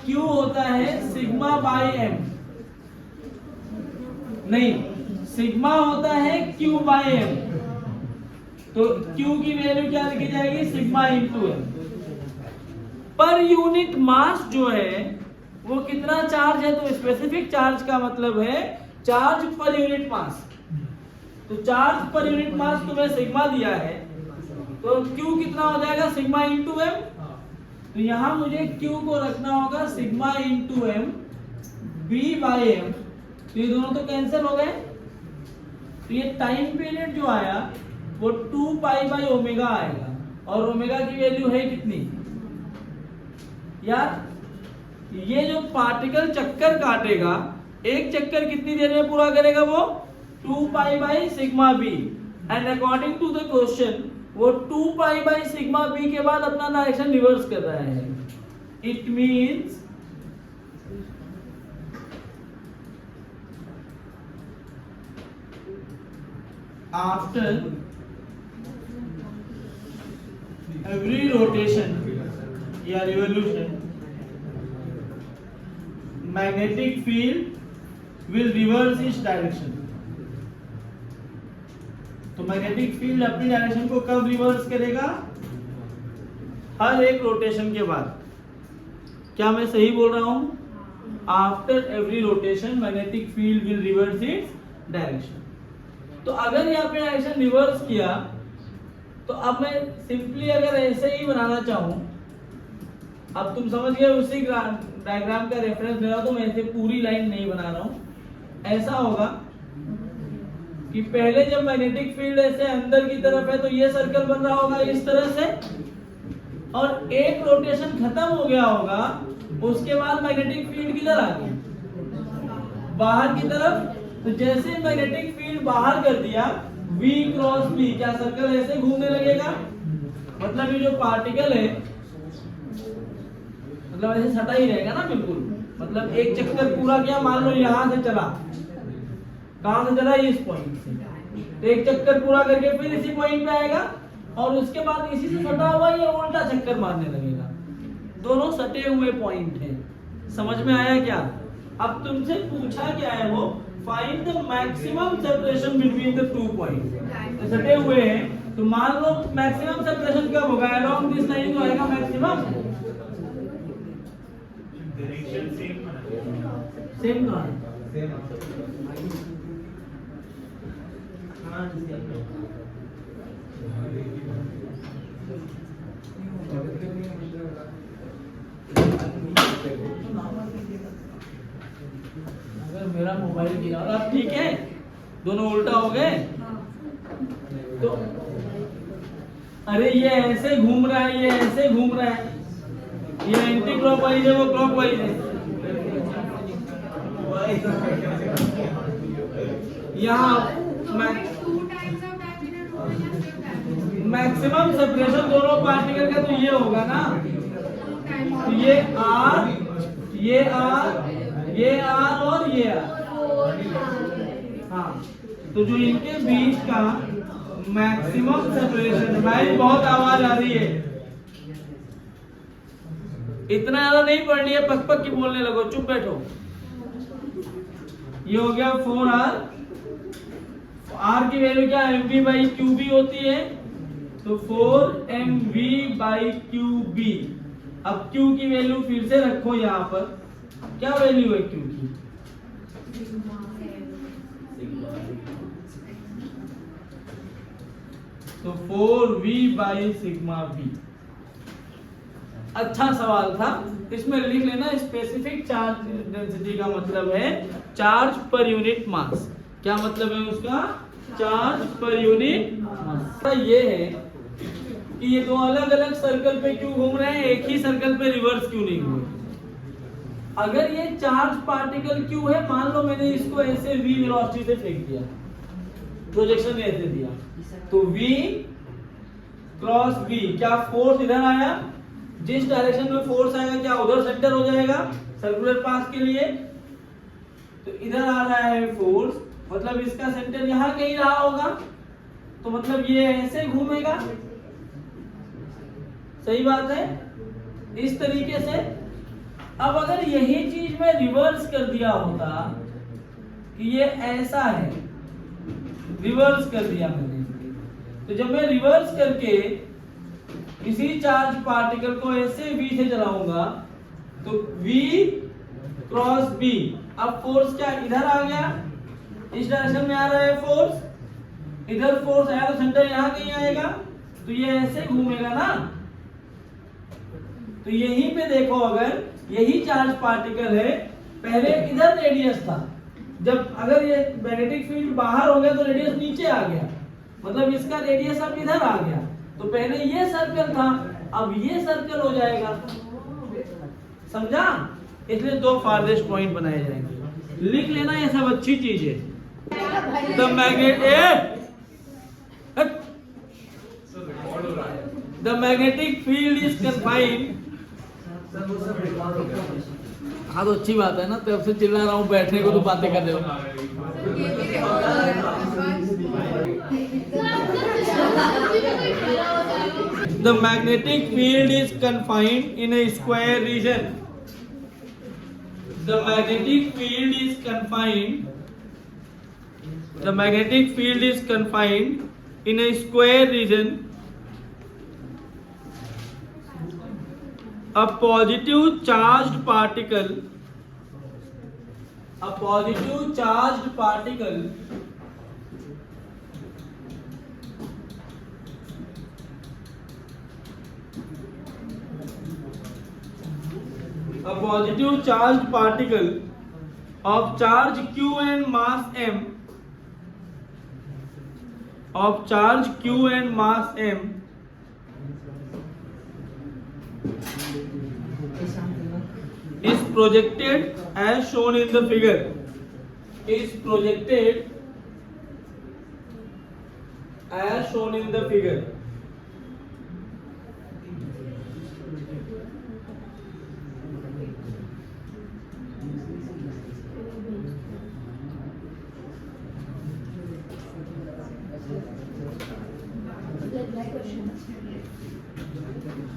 Speaker 1: Q होता है सिग्मा/m, नहीं सिग्मा होता है Q/m, तो Q की वैल्यू क्या लिखी जाएगी, sigma into m। Per unit mass जो है वो कितना चार्ज है, तो स्पेसिफिक चार्ज का मतलब है चार्ज पर यूनिट मास, तो चार्ज पर यूनिट मास तुम्हें सिग्मा दिया है, तो Q कितना हो जाएगा, सिग्मा इंटू m, तो यहां मुझे Q को रखना होगा सिग्मा इंटू m B/m, तो ये दोनों तो कैंसिल हो गए, तो ये टाइम पीरियड जो आया वो 2 पाई बाई ओमेगा आएगा, और ओमेगा की वैल्यू है कितनी यार? ये जो पार्टिकल चक्कर काटेगा, एक चक्कर कितनी देर में पूरा करेगा वो? 2 pi by sigma B, and according to the question वो 2 पाई बाई सिग्मा बी के बाद अपना डायरेक्शन रिवर्स कर रहा है। It means after every rotation या revolution magnetic field will reverse its direction. तो मैग्नेटिक फील्ड अपनी डायरेक्शन को कब रिवर्स करेगा? हर एक रोटेशन के बाद। क्या मैं सही बोल रहा हूं? After every rotation magnetic field will reverse its direction. तो अगर यहाँ पे डायरेक्शन रिवर्स किया, तो अब मैं सिंपली अगर ऐसे ही बनाना चाहूं, अब तुम समझ गए उसी डायग्राम का रेफरेंस ले रहा हूं, तो मैं ऐसे पूरी लाइन नहीं बना रहा हूं। ऐसा होगा कि पहले जब मैग्नेटिक फील्ड ऐसे अंदर की तरफ है तो ये सर्कल बन रहा होगा इस तरह से, और एक रोटेशन खत्म हो गया होगा, उसके बाद मैग्नेटिक फील्ड किधर आ गया? बाहर की तरफ। तो जैसे मैग्नेटिक फील्ड बाहर कर दिया V क्रॉस B, क्या सर्कल ऐसे घूमने लगेगा? मतलब ये जो पार्टिकल है मतलब ऐसे सटा ही रहेगा ना बिल्कुल। मतलब एक चक्कर पूरा किया, मान लो यहां से चला, कहां से चला? इस पॉइंट से। तो एक चक्कर पूरा करके फिर इसी पॉइंट पे आएगा, और उसके बाद इसी से सटा हुआ ये उल्टा चक्कर मारने लगेगा। दोनों सटे हुए पॉइंट हैं। समझ में आया क्या? अब तुमसे पूछा क्या है वो? Find the maximum separation between the 2 point. सटे हुए हैं तो मान लो मैक्सिमम सेपरेशन कब होगा? अलोंग दिस लाइन तो आएगा मैक्सिमम। सेम कहां है? अगर मेरा मोबाइल गिरा, अब ठीक है, दोनों उल्टा हो गए। तो अरे ये ऐसे घूम रहा है, ये ऐसे घूम रहा है, ये एंटी क्लॉकवाइज है, वो क्लॉकवाइज है। यहाँ मैक्सिमम सेपरेशन दोनों पार्टिकल का तो ये होगा ना, तो ये R, ये R, ये R और ये R। हाँ, तो जो इनके बीच का मैक्सिमम सेपरेशन, भाई बहुत आवाज आ रही है, इतना ज्यादा नहीं पढ़नी है, पक पक की बोलने लगो, चुप बैठो। ये हो गया 4R। R की वैल्यू क्या? mv बाई qb होती है, तो 4mv बाई qb। अब q की वैल्यू फिर से रखो यहाँ पर, क्या वैल्यू है q की? तो 4v बाई सिग्मा v। अच्छा सवाल था, इसमें लिख लेना स्पेसिफिक चार्ज डेंसिटी का मतलब है चार्ज पर यूनिट मास। क्या मतलब है उसका? Charge per unit mass. ये है कि ये दो अलग अलग सर्कल पे क्यों घूम रहे हैं, एक ही सर्कल पे रिवर्स क्यों नहीं घूम रहे? अगर ये चार्ज पार्टिकल क्यों है, मान लो मैंने इसको ऐसे v वेलोसिटी से फेंक दिया, प्रोजेक्शन ऐसे दिया, तो v क्रॉस b, क्या फोर्स इधर आया? जिस डायरेक्शन में फोर्स आएगा क्या उधर सेंटर हो जाएगा सर्कुलर पाथ के लिए? तो इधर आ रहा है फोर्स, मतलब इसका सेंटर यहाँ कहीं रहा होगा, तो मतलब ये ऐसे घूमेगा। सही बात है, इस तरीके से। अब अगर यही चीज मैं रिवर्स कर दिया होता कि ये ऐसा है, रिवर्स कर दिया मैंने, तो जब मैं रिवर्स करके इसी चार्ज पार्टिकल को ऐसे v से चलाऊंगा, तो v क्रॉस b, अब फोर्स क्या इधर आ गया, इस डायरेक्शन में आ रहा है फोर्स, इधर फोर्स आया तो सेंटर यहाँ कहीं आएगा, तो ये ऐसे घूमेगा ना। तो यहीं पे देखो, अगर यही चार्ज पार्टिकल है, पहले इधर रेडियस था, जब अगर ये मैग्नेटिक फील्ड बाहर हो गया तो रेडियस नीचे आ गया, मतलब इसका रेडियस अब इधर आ गया। तो पहले ये सर्कल था, अब ये सर्कल हो जाएगा, समझा? इसलिए दो फारदेस्ट पॉइंट बनाए जाएंगे, लिख लेना, ये सब अच्छी चीज है। The magnetic field is confined. हाँ तो अच्छी बात है ना, तब से चिल्ला रहा हूँ, बैठने को तो बातें कर रहे हो। The magnetic field is confined in a square region. The magnetic field is confined. The magnetic field is confined in a square region. A positive charged particle. A positive charged particle a positive charged particle of charge q and mass m, of charge q and mass m is projected as shown in the figure. Is projected as shown in the figure.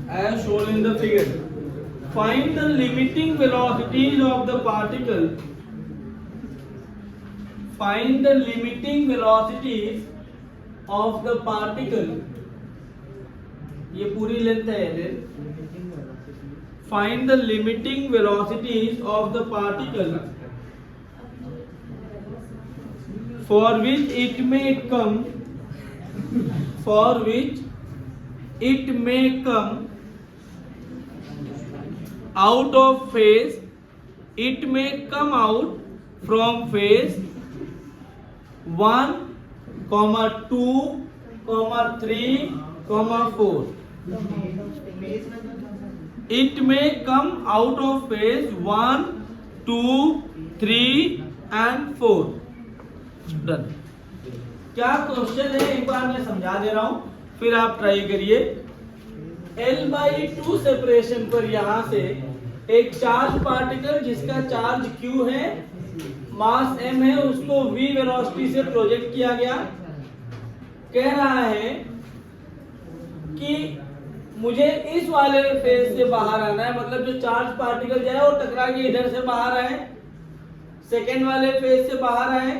Speaker 1: As shown in the figure. Find the limiting velocities of the particle. Find the limiting velocities of the particle. ये पूरी length है। Find the limiting velocities of the particle for which it may come. For which it may come out of phase. It may come out from phase 1, 2, 3, 4. It may come out of phase 1, 2, 3 and 4. Done. क्या question है एक बार मैं समझा दे रहा हूं, फिर आप try करिए। L/2 सेपरेशन पर यहां से एक चार्ज पार्टिकल जिसका चार्ज Q है, मास M है, उसको V वेलोसिटी से प्रोजेक्ट किया गया। कह रहा है कि मुझे इस वाले फेज से बाहर आना है, मतलब जो चार्ज पार्टिकल जाए और टकरा के इधर से बाहर आए, सेकेंड वाले फेज से बाहर आए,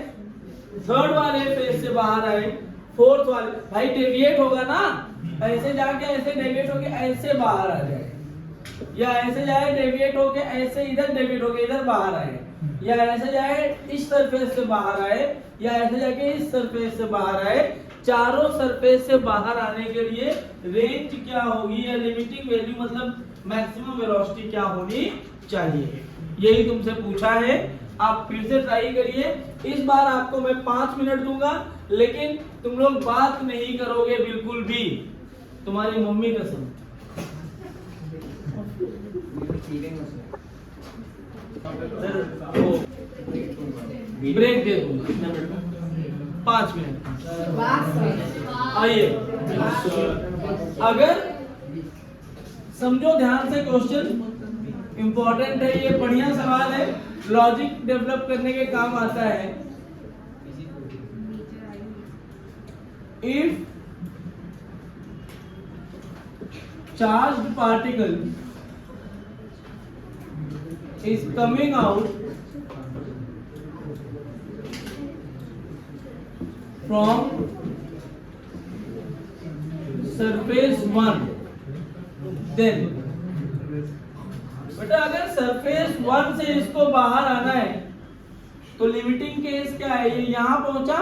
Speaker 1: थर्ड वाले फेज से बाहर आए, फोर्थ वाले, भाई डेविएट होगा ना, ऐसे जाके ऐसे डेविएट होके ऐसे बाहर आ जाए, या ऐसे जाए डेविएट होके ऐसे इधर डेविएट होके इधर बाहर आए, या ऐसे जाए इस सरफेस से बाहर आए, या ऐसे जाके इस सरफेस से बाहर आए। चारों सरफेस से बाहर आने के लिए रेंज क्या होगी, या लिमिटिंग वैल्यू मतलब मैक्सिमम वेलोसिटी क्या होनी चाहिए, यही तुमसे पूछा है। आप फिर से ट्राई करिए। इस बार आपको मैं 5 मिनट दूंगा, लेकिन तुम लोग बात नहीं करोगे बिल्कुल भी, तुम्हारी मम्मी कसम। ब्रेक दे दूंगा 5 मिनट। आइए, अगर समझो ध्यान से, क्वेश्चन इंपॉर्टेंट है, ये बढ़िया सवाल है, लॉजिक डेवलप करने के काम आता है। If charged particle is coming out from surface 1, then बेटा अगर सरफेस 1 से इसको बाहर आना है तो लिमिटिंग केस क्या है, ये यहां पहुंचा,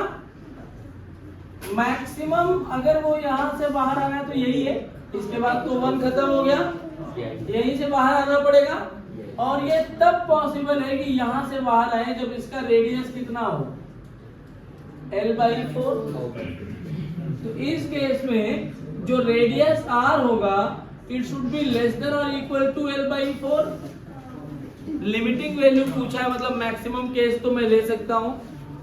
Speaker 1: मैक्सिमम अगर वो यहां से बाहर आना है तो यही है, इसके बाद तो 1 खत्म हो गया, यहीं से बाहर आना पड़ेगा। और ये तब पॉसिबल है कि यहां से बाहर आए जब इसका रेडियस कितना हो, L/4। तो इस केस में जो रेडियस r होगा it should be less than और equal to L/4। Limiting value पूछा है, मतलब मैक्सिमम केस तो मैं ले सकता हूं,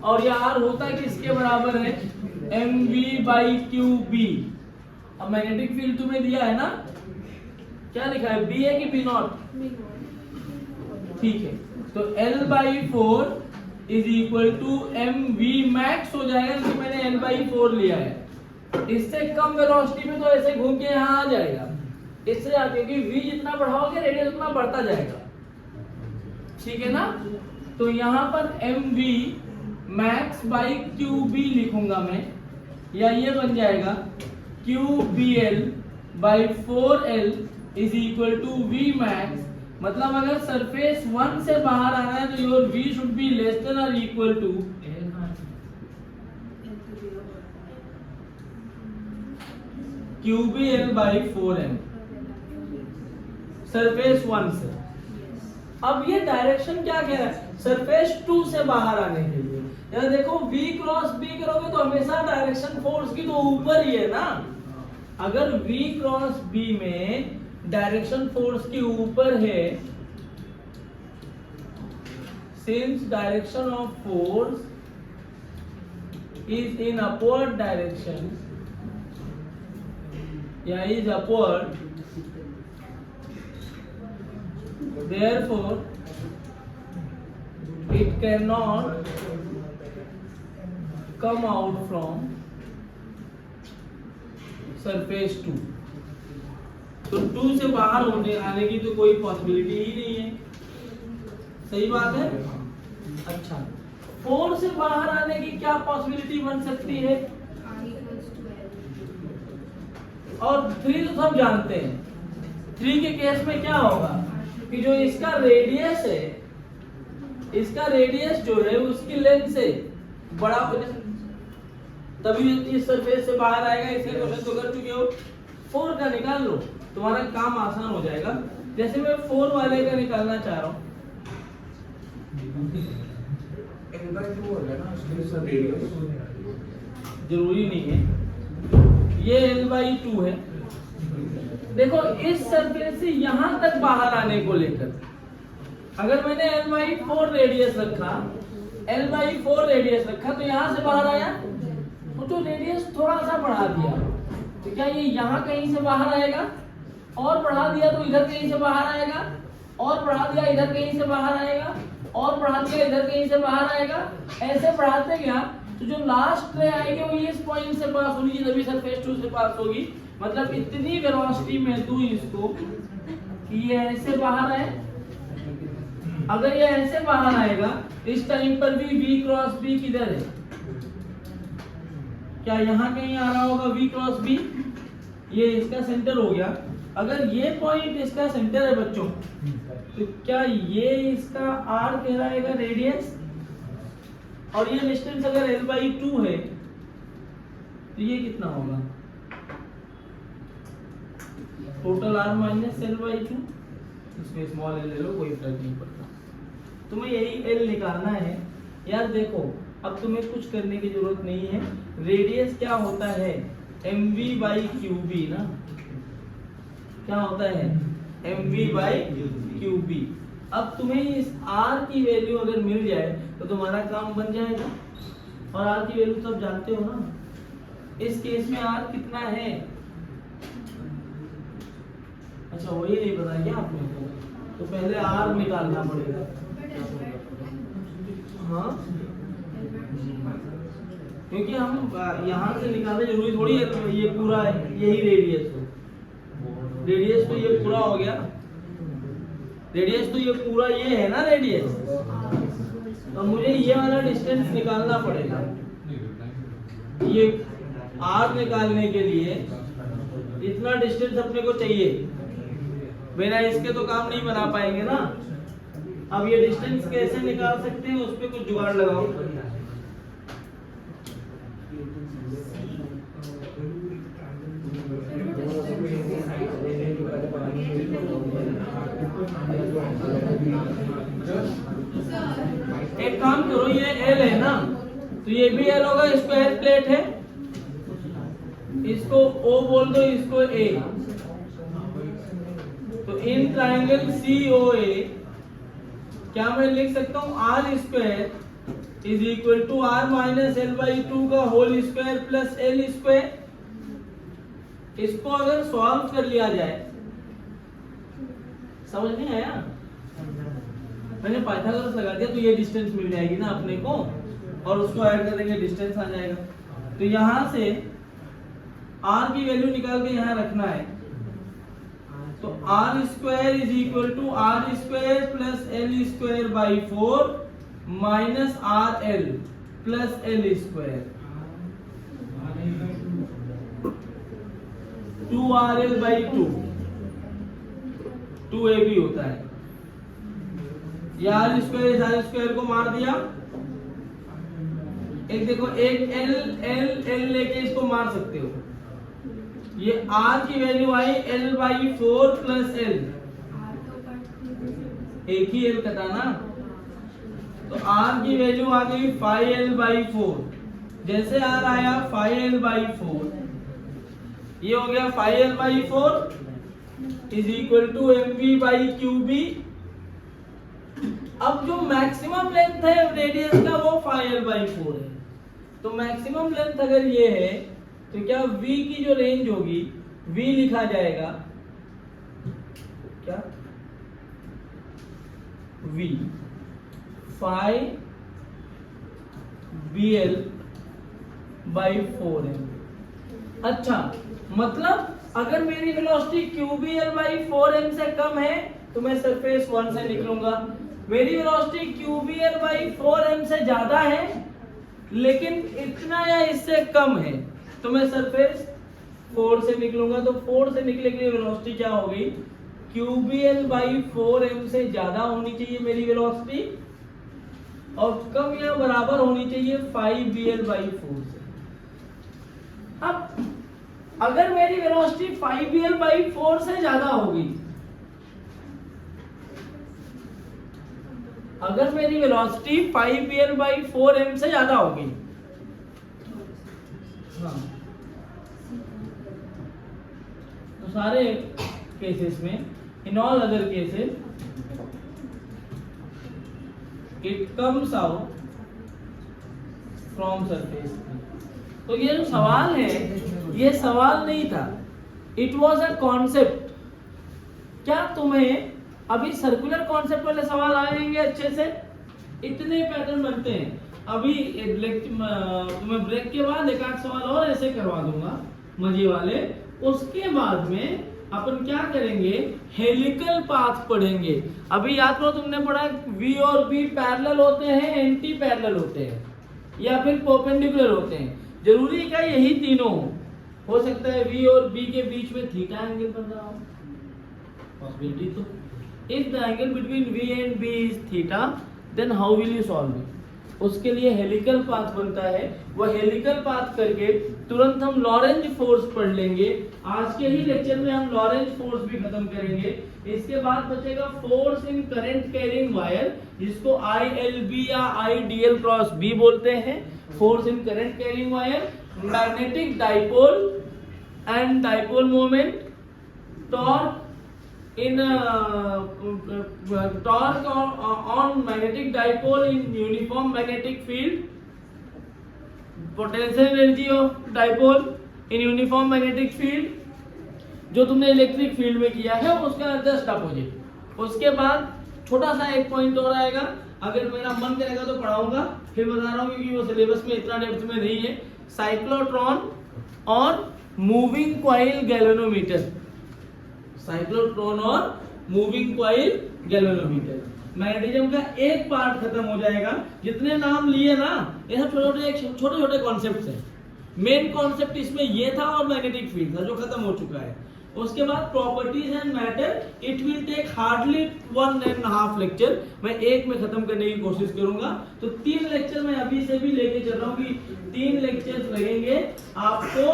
Speaker 1: और ये r होता किसके बराबर है, mv/qb। अब मैग्नेटिक फील्ड तुम्हें दिया है ना, क्या लिखा है, b है कि b नॉट, ठीक है। तो L/4 is equal to mv max हो जाएगा, क्योंकि मैंने L/4 लिया है। इससे कम वेलोसिटी में तो ऐसे घूम के यहाँ आ जाएगा, इससे क्योंकि v जितना बढ़ाओगे रेडियस उतना बढ़ता जाएगा, ठीक है ना। तो यहाँ पर mv मैक्स बाई qb लिखूंगा मैं, या ये बन जाएगा qbl/4l is equal to v max. मतलब अगर सरफेस 1 से बाहर आना है तो your v should be less than और इक्वल टू qbl/4m सरफेस 1 से। अब ये डायरेक्शन क्या कह रहा है, सरफेस 2 से बाहर आने के लिए। यार देखो v क्रॉस b करोगे तो हमेशा डायरेक्शन फोर्स की तो ऊपर ही है ना। अगर v क्रॉस b में डायरेक्शन फोर्स के ऊपर है, since direction of force is in upward direction या is upward, therefore it cannot come out from surface 2। तो 2 से बाहर होने आने की तो कोई पॉसिबिलिटी ही नहीं है, सही बात है। अच्छा, 4 से बाहर आने की क्या पॉसिबिलिटी बन सकती है, और 3 तो सब जानते हैं। 3 के केस में क्या होगा कि जो इसका रेडियस है, इसका रेडियस जो है उसकी लेंथ से बड़ा हो जाए, तभी इस सरफेस से बाहर आएगा। इसके क्वेश्चन तो कर चुके हो। 4 का निकाल लो, तुम्हारा काम आसान हो जाएगा। जैसे मैं 4 वाले का निकालना चाह रहा हूँ, जरूरी नहीं है, ये L/2 है। देखो इस सरफेस से यहां तक बाहर आने को लेकर अगर मैंने L/4 रेडियस रखा, L/4 रेडियस रखा तो यहां से बाहर आया, तो रेडियस थोड़ा सा बढ़ा दिया तो क्या ये यहाँ कहीं से बाहर आएगा, और बढ़ा दिया तो इधर कहीं से बाहर आएगा, और बढ़ा दिया इधर कहीं से बाहर आएगा, और बढ़ा दिया इधर कहीं से बाहर आएगा। ऐसे बढ़ाते गया तो जो लास्ट रे आएगी वो इस पॉइंट से पास होगी, जब सरफेस 2 से पास होगी। मतलब इतनी वेलोसिटी में दूं इसको कि ये ऐसे बाहर आए। अगर ये ऐसे बाहर आएगा इस टाइम पर भी v क्रॉस b किधर है, क्या यहाँ कहीं आ रहा होगा v क्रॉस b, ये इसका सेंटर हो गया। अगर ये पॉइंट इसका सेंटर है बच्चों, तो क्या ये इसका r कहलाएगा रेडियस, और ये डिस्टेंस अगर L/2 है तो ये कितना होगा, टोटल r माइनस L/2। इसमें स्मॉल l ले लो, कोई फर्क नहीं पड़ता। तुम्हें यही l निकालना है। यार देखो अब तुम्हें कुछ करने की जरूरत नहीं है। रेडियस क्या होता है, mv/qb ना, क्या होता है mv/qb। अब तुम्हें इस r की वैल्यू अगर मिल जाए तो तुम्हारा काम बन जाएगा, और r की वैल्यू सब जानते हो ना। इस केस में r कितना है, अच्छा वही नहीं पता क्या आपने, तो पहले r निकालना पड़ेगा। हाँ, क्योंकि हम यहाँ से निकालना जरूरी थोड़ी है तो ये पूरा है, यही रेडियस हो, रेडियस तो ये पूरा हो गया, रेडियस तो ये पूरा ये है ना रेडियस। तो मुझे ये वाला डिस्टेंस निकालना पड़ेगा। ये r निकालने के लिए इतना डिस्टेंस अपने को चाहिए, बिना इसके तो काम नहीं बना पाएंगे ना। अब ये डिस्टेंस कैसे निकाल सकते हैं, उस पर कुछ जुगाड़ लगाओ। एक काम करो, ये एल है ना, तो ये भी एल होगा, स्क्वायर प्लेट है, इसको ओ बोल दो, इसको ए। तो इन ट्राइंगल सी ओ ए क्या मैं लिख सकता हूं, R square is equal to R minus L by two का whole square plus L square. इसको अगर सॉल्व कर लिया जाए, समझ नहीं आया, मैंने पाइथागोरस लगा दिया तो ये डिस्टेंस मिल जाएगी ना अपने को, और उसको ऐड कर देंगे, डिस्टेंस आ जाएगा। तो यहां से r की वैल्यू निकाल के यहां रखना है, तो R square is equal to R square plus L square by 4 minus R L plus L square, 2RL by 2 AB होता है। ये आर स्क्वायर को मार दिया, एक देखो, एक एल लेके इसको मार सकते हो। ये r की value I L by 4 plus L, एक ही L कटा ना, तो r की वैल्यू आ गई 5L बाई 4। जैसे r आया 5L बाई 4, ये हो गया 5L by 4 is equal to mv by qb। अब जो मैक्सिमम लेंथ है रेडियस का वो 5L बाई 4 है, तो मैक्सिमम लेंथ अगर ये है तो क्या v की जो रेंज होगी, v लिखा जाएगा क्या, v 5BL बाई 4m। अच्छा, मतलब अगर मेरी वेलोसिटी QBL बाई 4m से कम है तो मैं सरफेस 1 से निकलूंगा। मेरी वेलोसिटी QBL बाई 4m से ज्यादा है लेकिन इतना या इससे कम है तो मैं सरफेस 4 से निकलूंगा। तो 4 से निकले के लिए वेलोसिटी क्या होगी, QBL बाई 4m से ज्यादा होनी चाहिए मेरी वेलोसिटी, और कम या बराबर होनी चाहिए 5BL बाई 4 से। अब अगर मेरी वेलोसिटी 5BL बाई 4 से ज्यादा होगी, अगर मेरी वेलोसिटी 5BL बाई 4m से ज्यादा होगी, हाँ, तो सारे केसेस में, in all other cases it comes out from surface. तो ये जो सवाल है ये सवाल नहीं था, इट वॉज अ कॉन्सेप्ट। क्या तुम्हें अभी सर्कुलर कॉन्सेप्ट वाले सवाल आएंगे अच्छे से? इतने पैटर्न बनते हैं। अभी तुम्हें ब्रेक के बाद एक आध सवाल और ऐसे करवा दूंगा मजे वाले। उसके बाद में अपन क्या करेंगे, हेलिकल पाथ पढ़ेंगे। अभी याद करो तुमने पढ़ा V और B पैरेलल होते हैं, एंटी पैरेलल होते हैं, या फिर परपेंडिकुलर होते हैं। जरूरी है क्या यही तीनों? हो सकता है V और B के बीच में थीटा एंगल बन रहा हो, पॉसिबिलिटी। तो if the angle between V and B is theta, then how will you solve it? उसके लिए हेलिकल पाथ बनता है। वह हेलिकल पाथ करके तुरंत हम लॉरेंज फोर्स पढ़ लेंगे। आज के ही लेक्चर में हम लॉरेंज फोर्स भी खत्म करेंगे। इसके बाद बचेगा force in current carrying wire, जिसको ILB या IDL क्रॉस B बोलते हैं। Force in current carrying wire, magnetic dipole and dipole moment, torque in torque on magnetic dipole in uniform magnetic field, potential energy of dipole in uniform magnetic field, जो तुमने electric field में किया है उसका just opposite. उसके बाद छोटा सा एक पॉइंट और आएगा, अगर मेरा मन करेगा तो पढ़ाऊंगा, फिर बता रहा हूँ क्योंकि वो सिलेबस में इतना डेप्थ में नहीं है। साइक्लोट्रॉन और मूविंग कॉइल गैल्वेनोमीटर, साइक्लोट्रॉन और मूविंग कॉइल गैल्वेनोमीटर। मैग्नेटिज्म का एक पार्ट खत्म हो जाएगा। जितने नाम लिए ना ये सब छोटे छोटे कॉन्सेप्ट्स हैं। मेन कॉन्सेप्ट इसमें ये था और मैग्नेटिक फील्ड था जो खत्म हो चुका है। उसके बाद properties and matter, it will take hardly 1.5 lecture. मैं एक में खत्म करने की कोशिश करूंगा। तो 3 लेक्चर मैं अभी से भी लेके चल रहा हूँ कि 3 लेक्चर्स लगेंगे आपको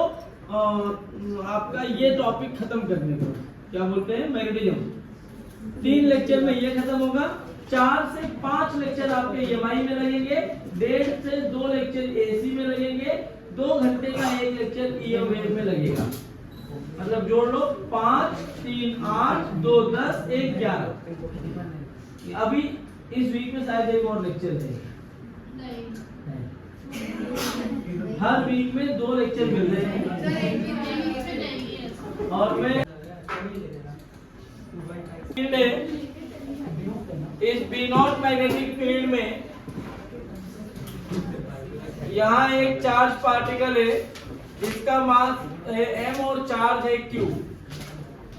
Speaker 1: आपका ये टॉपिक खत्म करने को। क्या बोलते हैं, मैग्नेटिज्म। 3 लेक्चर में ये खत्म होगा। 4 से 5 लेक्चर आपके EMI में लगेंगे, 1.5 से 2 लेक्चर AC में लगेंगे, 2 घंटे का 1 लेक्चर EMWave में लगेगा। मतलब जोड़ लो 5, 3, 8, 2, 10, 1, 11। अभी इस वीक में शायद एक और लेक्चर है। हर वीक में 2 लेक्चर मिल रहे हैं। और मैं फील्ड है, इस B0 मैग्नेटिक फील्ड में यहाँ एक चार्ज पार्टिकल है, इसका मास है m और चार्ज है q,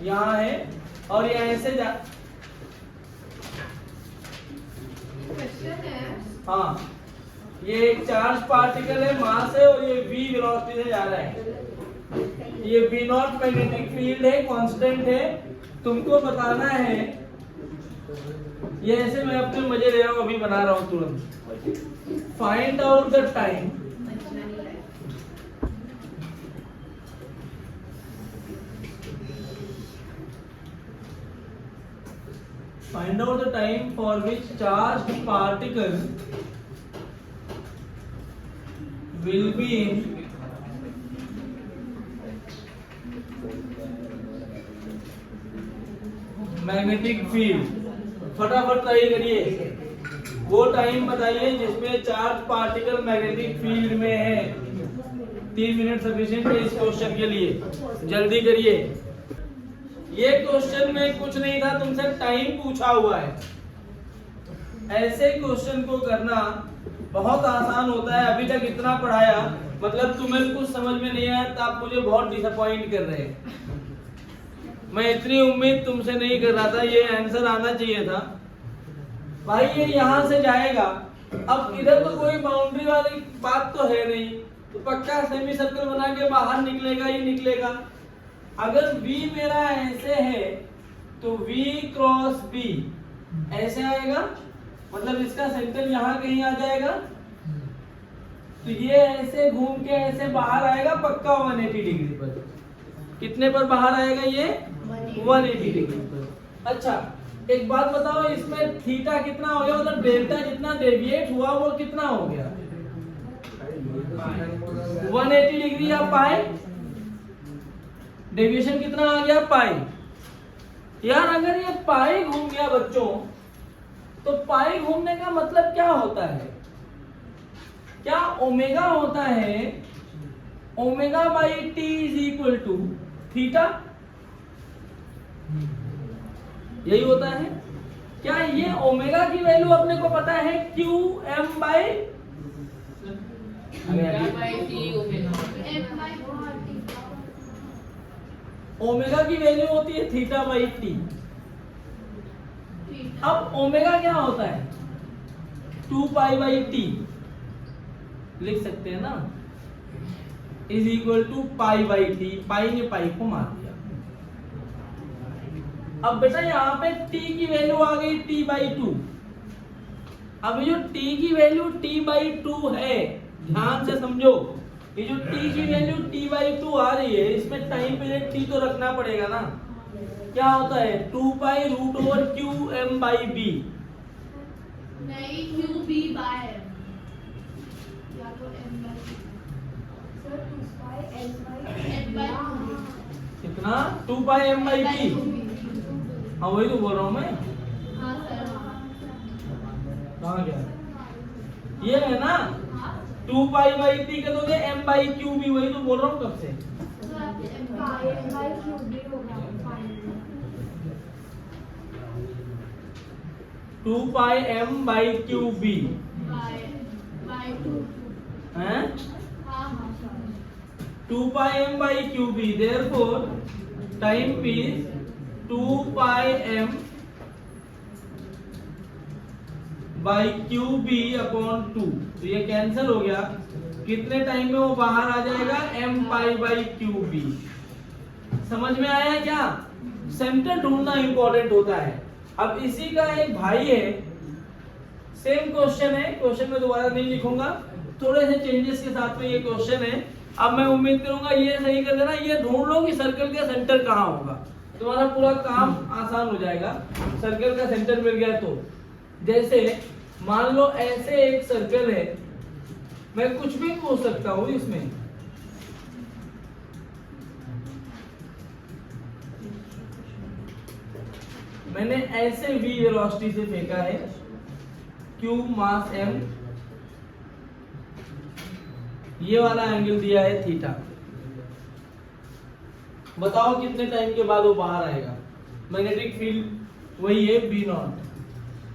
Speaker 1: यहाँ है और ये ऐसे जा, हाँ ये एक चार्ज पार्टिकल है, मास है और ये v वेलोसिटी से जा रहा है। ये B0 मैग्नेटिक फील्ड है, कांस्टेंट है। तुमको बताना है, ये ऐसे मैं अपने मजे ले रहा हूँ, अभी बना रहा हूँ तुरंत। Find out the time for which charged particle will be in magnetic field. फटाफट ट्राई करिए, वो टाइम बताइए जिसमें चार्ज पार्टिकल मैग्नेटिक फील्ड में है। 3 मिनट सफिशिएंट है इस क्वेश्चन के लिए, जल्दी करिए। ये क्वेश्चन में कुछ नहीं था, तुमसे टाइम पूछा हुआ है। ऐसे क्वेश्चन को करना बहुत आसान होता है। अभी तक इतना पढ़ाया, मतलब तुम्हें कुछ समझ में नहीं आया तो आप मुझे बहुत डिसअपॉइंट कर रहे हैं। मैं इतनी उम्मीद तुमसे नहीं कर रहा था, ये आंसर आना चाहिए था भाई। ये यहाँ से जाएगा, अब इधर तो कोई बाउंड्री वाली बात तो है नहीं, तो पक्का सेमी सर्कल बना के बाहर निकलेगा ही निकलेगा। अगर V मेरा ऐसे है तो V क्रॉस B ऐसे आएगा, मतलब इसका सेंटर यहाँ कहीं आ जाएगा, तो ये ऐसे घूम के ऐसे बाहर आएगा पक्का 180 डिग्री पर। कितने पर बाहर आएगा ये? 180 डिग्री पर। अच्छा एक बात बताओ, इसमें थीटा कितना हो गया, मतलब डेल्टा जितना डेविएट हुआ वो कितना हो गया? 180 डिग्री या पाई? डेविएशन कितना आ गया? पाई। यार अगर ये पाई घूम गया बच्चों, तो पाई घूमने का मतलब क्या होता है? क्या ओमेगा होता है? Omega by T is equal to theta, यही होता है। क्या ये ओमेगा की वैल्यू अपने को पता है? क्यू एम बाई ओमेगा की वैल्यू होती है थीटा बाई टी। अब ओमेगा क्या होता है? 2 पाई बाई टी लिख सकते हैं ना, is equal to pi by T. Pi ने पाई को मार दिया। अब बेटा यहाँ पे t की वैल्यू आ गई t बाई 2। अब ये जो t की वैल्यू t बाई 2 है, ध्यान से समझो, ये जो t की वैल्यू t बाई 2 आ रही है, इसमें टाइम पीरियड t तो रखना पड़ेगा ना। क्या होता है? 2 pi root over Q M by B.
Speaker 2: नहीं, क्यू बी बाय एम, या तो M by sir 2 pi M by
Speaker 1: कितना? 2 पाई एम बाई बी। हाँ वही तो बोल रहा हूँ मैं।
Speaker 2: हाँ सर,
Speaker 1: कहाँ गया? ये है ना, 2 पाई बाई टी के दोगे एम बाई क्यू बी, वही तो बोल रहा हूँ कब से।
Speaker 2: एम बाय क्यू बी हो गया
Speaker 1: 2 pi M by Q B
Speaker 2: by 2
Speaker 1: हैं?
Speaker 2: हाँ हाँ sir
Speaker 1: 2 pi M by Q B, therefore time is 2 pi M by Q B upon 2। तो ये कैंसिल हो गया। कितने टाइम में वो बाहर आ जाएगा? M pi by Q B. समझ में आया क्या? सेंटर ढूंढना इंपॉर्टेंट होता है। अब इसी का एक भाई है, सेम क्वेश्चन है, क्वेश्चन में दोबारा नहीं लिखूंगा, थोड़े से चेंजेस के साथ में ये क्वेश्चन है। अब मैं उम्मीद करूंगा ये सही कर देना। ये ढूंढ लो कि सर्कल का सेंटर कहाँ होगा। तुम्हारा पूरा काम आसान हो जाएगा। सर्कल का सेंटर मिल गया तो जैसे मान लो ऐसे एक सर्कल है, मैं कुछ भी पूछ सकता हूं इसमें। मैंने ऐसे v वेलोसिटी से फेंका है, q मास m, ये वाला एंगल दिया है थीटा। बताओ कितने टाइम के बाद वो बाहर आएगा। मैग्नेटिक फील्ड वही है b नॉट।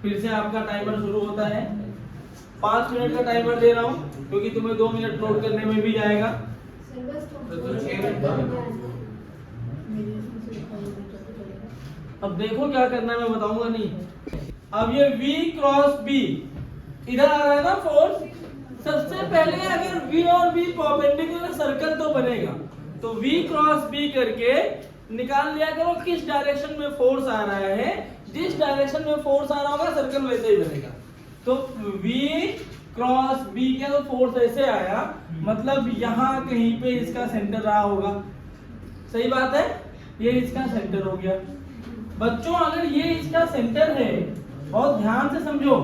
Speaker 1: फिर से आपका टाइमर शुरू होता है। 5 मिनट का टाइमर दे रहा हूं क्योंकि तुम्हें 2 मिनट नोट करने में भी जाएगा। अब देखो क्या करना है, मैं बताऊंगा नहीं। अब ये v क्रॉस b इधर आ रहा है ना फोर्स। सबसे पहले अगर v और b परपेंडिकुलर सर्कल तो बनेगा, तो v क्रॉस b करके निकाल लिया करो किस डायरेक्शन में फोर्स आ रहा है। जिस डायरेक्शन में फोर्स आ रहा होगा सर्कल वैसे ही बनेगा। तो v क्रॉस b के तो फोर्स ऐसे आया, मतलब यहाँ कहीं पे इसका सेंटर रहा होगा। सही बात है, ये इसका सेंटर हो गया। बच्चों अगर ये इसका सेंटर है, बहुत ध्यान से समझो,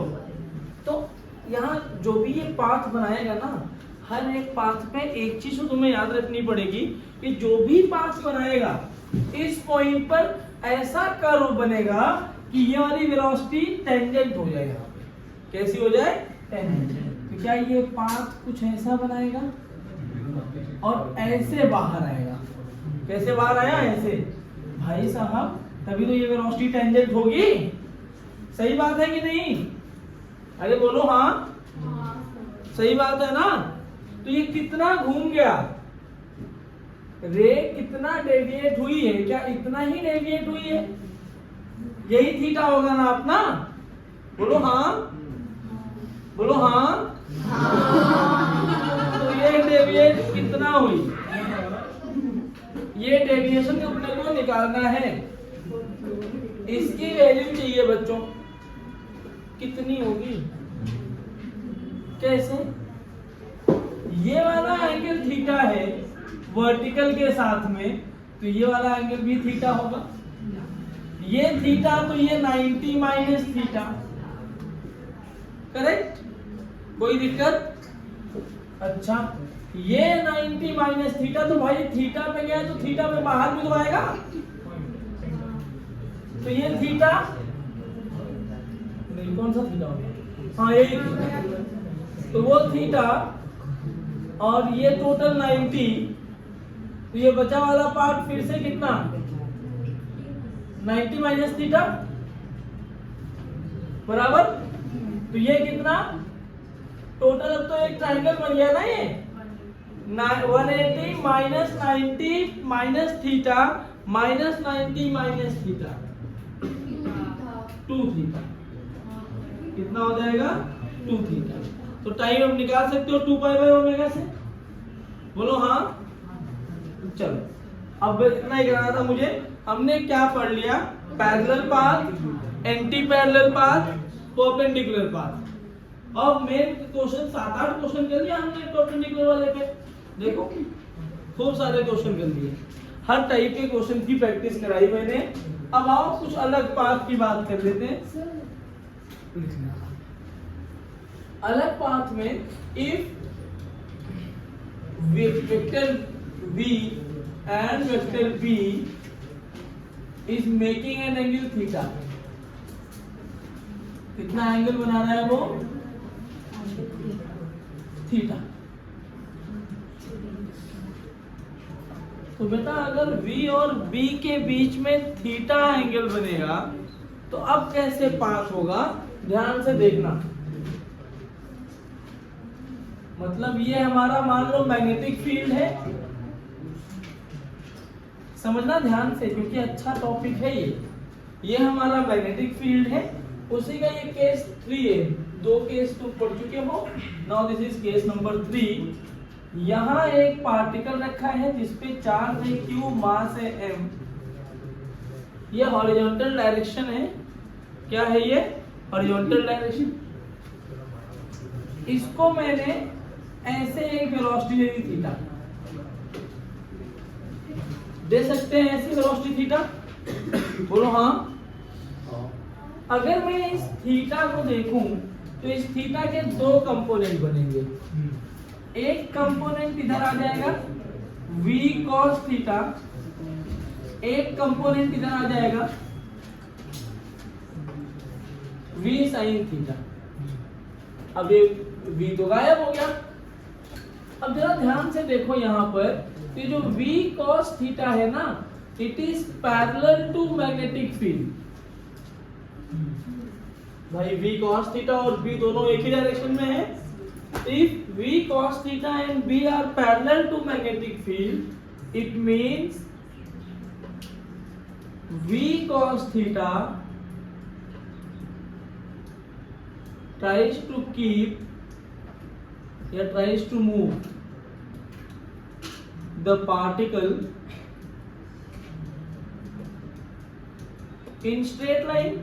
Speaker 1: तो यहाँ जो भी ये पाथ बनाएगा ना, हर एक पाथ पे एक चीज तो तुम्हें याद रखनी पड़ेगी कि जो भी पाथ बनाएगा इस पॉइंट पर ऐसा कर्व बनेगा कि ये वाली वेलोसिटी टेंजेंट हो जाए यहाँ पे। कैसी हो जाए? टेंजेंट। तो क्या ये पाथ कुछ ऐसा बनाएगा और ऐसे बाहर आएगा। कैसे बाहर आया? ऐसे। भाई साहब तभी तो ये वेलोसिटी टेंजेंट होगी। सही बात है कि नहीं? अरे बोलो हाँ। सही बात है ना? तो ये कितना घूम गया, रे कितना डेविएट हुई है? क्या इतना ही डेविएट हुई है? यही थीटा होगा ना अपना? बोलो हाँ, बोलो हाँ। तो ये डेविएट कितना हुई, ये डेविएशन अपने को निकालना है। इसकी वैल्यू चाहिए बच्चों, कितनी होगी? कैसे? ये वाला एंगल थीटा है वर्टिकल के साथ में, तो ये वाला एंगल भी थीटा होगा। ये थीटा तो ये 90 माइनस थीटा। करेक्ट? कोई दिक्कत? अच्छा, ये 90 माइनस थीटा, तो भाई थीटा पे गया तो थीटा पे बाहर भी तो आएगा। तो ये थीटा नहीं, कौन सा थीटा होगा? हाँ यही थीटा। तो वो थीटा और ये टोटल 90, तो ये बचा वाला पार्ट फिर से कितना? 90 माइनस थीटा बराबर। तो ये कितना टोटल? अब तो एक ट्रायंगल बन गया ना ये। 180 minus 90 minus theta minus 90 minus theta, 2 theta. कितना हो जाएगा? 2 थीटा। तो टाइम अब निकाल सकते हो 2 पाई बाय ओमेगा से। बोलो हाँ। चलो अब इतना ही करना था मुझे। हमने क्या पढ़ लिया? Parallel path, anti parallel path, perpendicular path. अब मेन क्वेश्चन 7-8 क्वेश्चन कर लिया हमने परपेंडिकुलर वाले पे। देखो खूब सारे क्वेश्चन कर लिए, हर टाइप के क्वेश्चन की प्रैक्टिस कराई मैंने। अब आओ कुछ अलग पाथ की बात कर लेते हैं। अलग पाथ में if vector v and vector b is making an angle theta, कितना एंगल बना रहा है वो? थीटा। तो बेटा अगर v और b के बीच में थीटा एंगल बनेगा तो अब कैसे पास होगा? ध्यान से देखना। मतलब ये हमारा मान लो मैग्नेटिक फील्ड है, समझना ध्यान से क्योंकि अच्छा टॉपिक है ये हमारा मैग्नेटिक फील्ड है। उसी का ये केस 3 है। 2 केस तुम पढ़ चुके हो। Now this is case number 3। यहाँ एक पार्टिकल रखा है जिसपे चार्ज है q, मास है m। ये हॉरिजॉन्टल डायरेक्शन है। क्या है ये? Horizontal direction. इसको मैंने ऐसे एक वेलोसिटी दे दी थीटा, दे सकते हैं ऐसी वेलोसिटी थीटा। बोलो हाँ। अगर मैं इस थीटा को देखूं तो इस थीटा के दो कंपोनेंट बनेंगे। एक कंपोनेंट इधर आ जाएगा v cos थीटा, एक कंपोनेंट इधर आ जाएगा v sin थीटा। अब ये v तो गायब हो गया। अब जरा ध्यान से देखो यहाँ पर, ये जो v cos थीटा है ना, it is parallel to magnetic field. भाई v cos थीटा और v दोनों एक ही डायरेक्शन में है। If v cos theta and v are parallel to magnetic field, it means v cos theta tries to keep या tries to move the particle in straight line।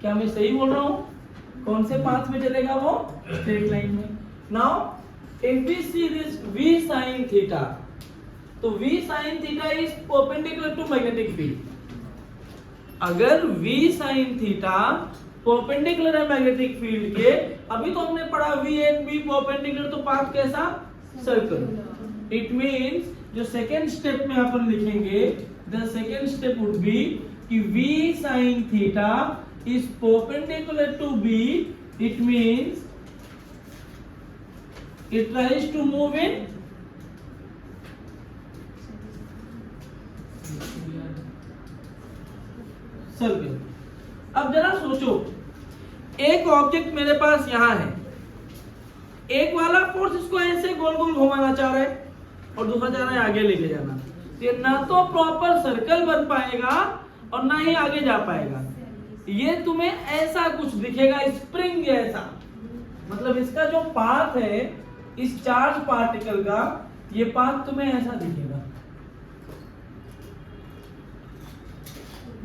Speaker 1: क्या मैं सही बोल रहा हूं? कौन से पाथ में चलेगा वो? स्ट्रेट लाइन में। Now if we see this v sin theta, तो v sin theta is perpendicular to magnetic field. अगर v sin थीटा परपेंडिकुलर है मैग्नेटिक फील्ड के, अभी तो हमने पढ़ा v एंड v परपेंडिकुलर, तो पाथ कैसा? सर्कल। इट मींस जो सेकंड स्टेप में अपन लिखेंगे, the second step would be कि v sin theta is perpendicular to B, it means it tries to move in circle. अब जरा सोचो, एक ऑब्जेक्ट मेरे पास यहां है, एक वाला फोर्स इसको ऐसे गोल गोल घुमाना चाह रहा है और दूसरा चाह रहा है आगे लेके जाना। ये ना तो प्रॉपर सर्कल बन पाएगा और ना ही आगे जा पाएगा। ये तुम्हें ऐसा कुछ दिखेगा, स्प्रिंग जैसा। मतलब इसका जो पाथ है इस चार्ज पार्टिकल का, ये पाथ तुम्हें ऐसा दिखेगा।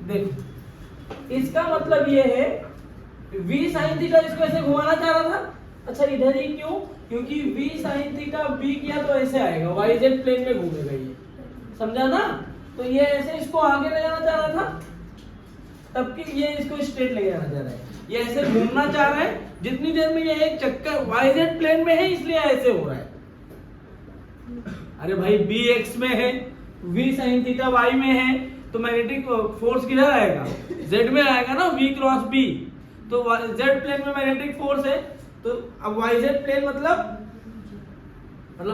Speaker 1: देखो, इसका मतलब ये है v sin थीटा इसको ऐसे घुमाना चाह रहा था। अच्छा, इधर ही क्यों? क्योंकि v sin थीटा b किया तो ऐसे आएगा, yz प्लेन में घूमेगा ये, समझा ना? तो ये ऐसे इसको आगे ले जाना चाह रहा था, तब कि ये इसको स्ट्रेट ले जाना चाह रहा है। ये ऐसे घूमना चाह रहा है, जितनी देर में ये एक चक्कर yz प्लेन में है इसलिए ऐसे हो रहा है। अरे भाई b x में है, v sin थीटा y में है, तो मैग्नेटिक फोर्स किधर आएगा? z में आएगा ना, v क्रॉस b। तो z प्लेन में मैग्नेटिक फोर्स है, तो अब yz प्लेन मतलब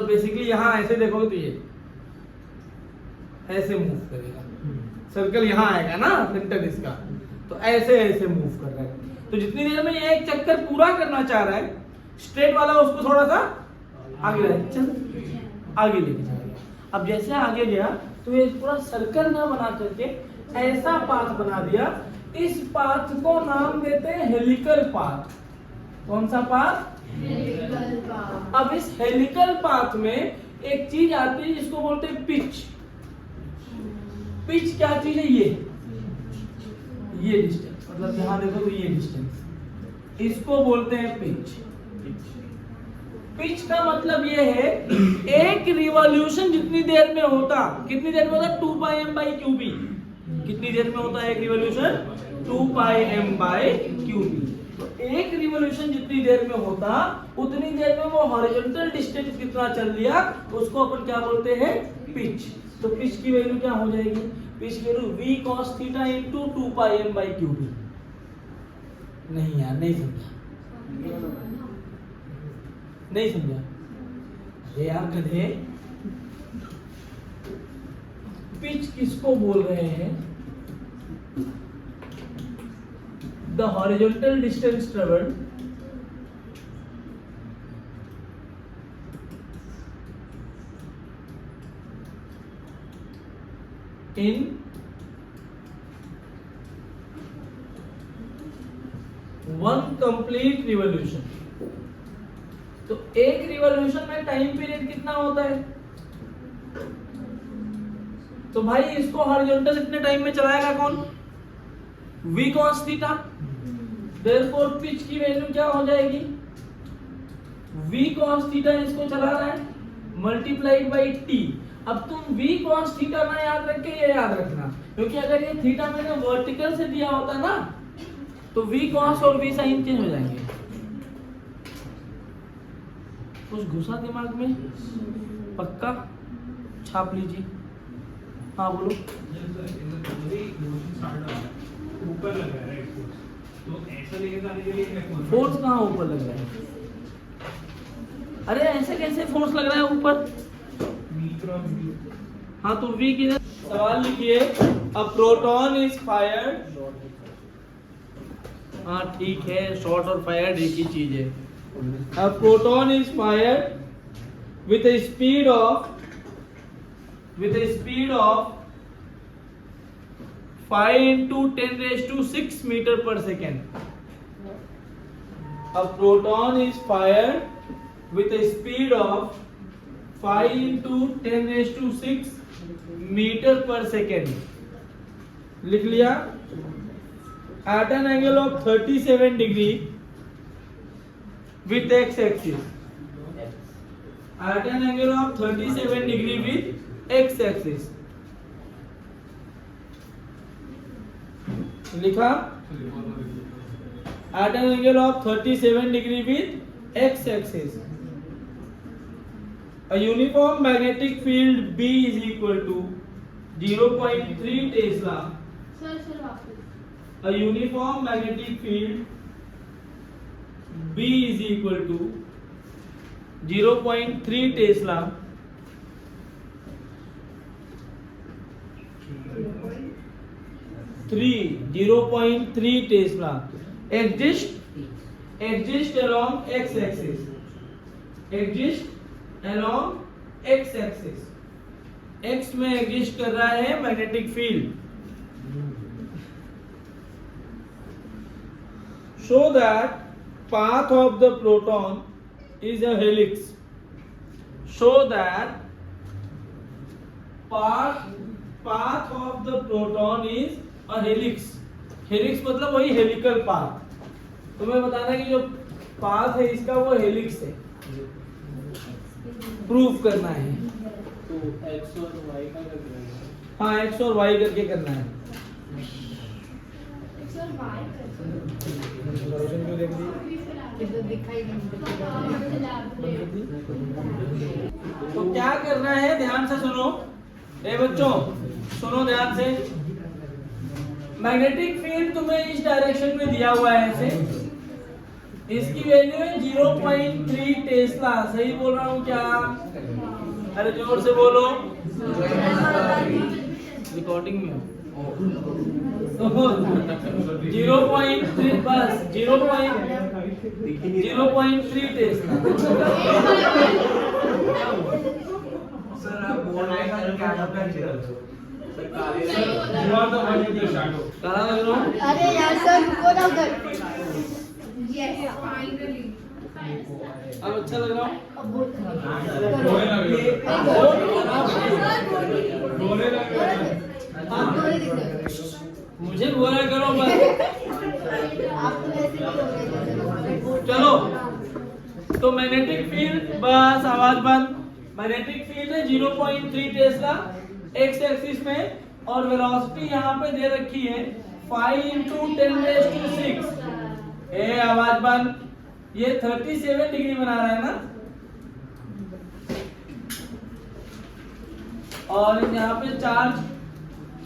Speaker 1: बेसिकली यहाँ ऐसे देखोगे तो ये ऐसे मूव करेगा। सर्कल यहाँ आएगा ना, सेंटर इसका, तो ऐसे ऐसे मूव कर रहा है। तो जितनी देर में ये एक चक्कर पूरा करना चाह रहा है, स्ट्रेट वाला उसको थोड़ा सा आगे आगे लेके जाएगा। अब जैसे आगे गया तो ये पूरा सर्कल ना बना करके ऐसा पाथ बना दिया। इस पाथ को नाम देते हैं हेलिकल पाथ। कौन सा पाथ?
Speaker 2: Helical path.
Speaker 1: अब इस हेलिकल पाथ में एक चीज आती है जिसको बोलते हैं पिच। पिच क्या चीज है? ये डिस्टेंस, मतलब यहां देखो तो ये डिस्टेंस, इसको बोलते हैं पिच। पिच का मतलब ये है एक रिवॉल्यूशन जितनी देर में होता, कितनी देर में होता? 2 पाई m by qb। कितनी देर में होता है एक revolution? 2 pi m by qb। तो एक रिवॉल्यूशन जितनी देर में होता, उतनी देर में वो हॉरिजॉन्टल डिस्टेंस कितना चल लिया, उसको अपन क्या बोलते हैं? पिच। तो पिच की वैल्यू क्या हो जाएगी? पिच की value v cos theta into 2 pi m by qb। नहीं यार, नहीं समझा, नहीं समझा। अरे यार गधे, पिच किसको बोल रहे हैं? The horizontal distance travelled in one complete revolution। तो एक रिवॉल्यूशन में टाइम पीरियड कितना होता है? तो भाई इसको हॉरिजॉन्टल इतने टाइम में चलाएगा कौन? v cos theta. Therefore pitch की वैल्यू क्या हो जाएगी? v cos थीटा इसको चला रहा है मल्टीप्लाइड बाई t। अब तुम v cos थीटा ना याद रख के ये याद रखना क्योंकि अगर ये थीटा मैंने वर्टिकल से दिया होता ना तो v cos और v sin चेंज हो जाएंगे। कुछ घुसा दिमाग में? पक्का? छाप लीजिए। हाँ बोलो।
Speaker 3: ऊपर लग रहा है तो ऐसा लेके जाने के लिए
Speaker 1: फोर्स कहाँ ऊपर लग रहा है? अरे ऐसे कैसे फोर्स लग रहा है ऊपर? हाँ तो v की सवाल लिखिए। A proton is fired. हाँ ठीक है, शॉट और फायर्ड एक ही चीज है। A proton is fired with a speed of 5 into 10 raised to 6 meter per second. A proton is fired with a speed of 5 into 10 raised to 6 meter per second. लिख लिया। At an angle of 37 degree with x-axis. At an angle of 37 degree with x-axis. लिखा। At an angle of 37 degree with x-axis. A uniform magnetic field B is equal to 0.3 Tesla.
Speaker 2: Sir वापस।
Speaker 1: A uniform magnetic field B is equal to 0.3 Tesla. 0.3 Tesla exist along x-axis. x में exist कर रहा है magnetic field. Show that path of the proton is a helix. Show that path of the proton is a helix. Helix मतलब वही helical path. तुम्हें बताना कि जो पाथ है इसका वो हेलिक्स है, प्रूफ करना है।
Speaker 4: तो x और y का करना है।
Speaker 1: हाँ x और y करके करना है।
Speaker 2: सर वाई
Speaker 1: तो क्या करना है, ध्यान से सुनो। ए बच्चों सुनो ध्यान से। मैग्नेटिक फील्ड तुम्हें इस डायरेक्शन में दिया हुआ है ऐसे। इसकी वैल्यू है 0.3 टेस्ला। सही बोल रहा हूँ क्या? अरे जोर से बोलो, रिकॉर्डिंग में। 0.3 बस 0.3 टेस्ला।
Speaker 3: सर आप बोल रहे हैं क्या कर रहे हो?
Speaker 1: काला लग रहा हूँ?
Speaker 2: अरे यार सर रुको ना उधर। Yes finally.
Speaker 1: अब अच्छा लग रहा हूँ? मुझे गोरा करो बस। चलो तो मैग्नेटिक फील्ड, बस आवाज बंद। मैग्नेटिक फील्ड है 0.3 टेस्ला एक्स एक्सिस में, और वेलोसिटी यहाँ पे दे रखी है 5 into 10 raised to 6। ए आवाज बंद। ये 37 डिग्री बना रहा है ना, और यहाँ पे चार्ज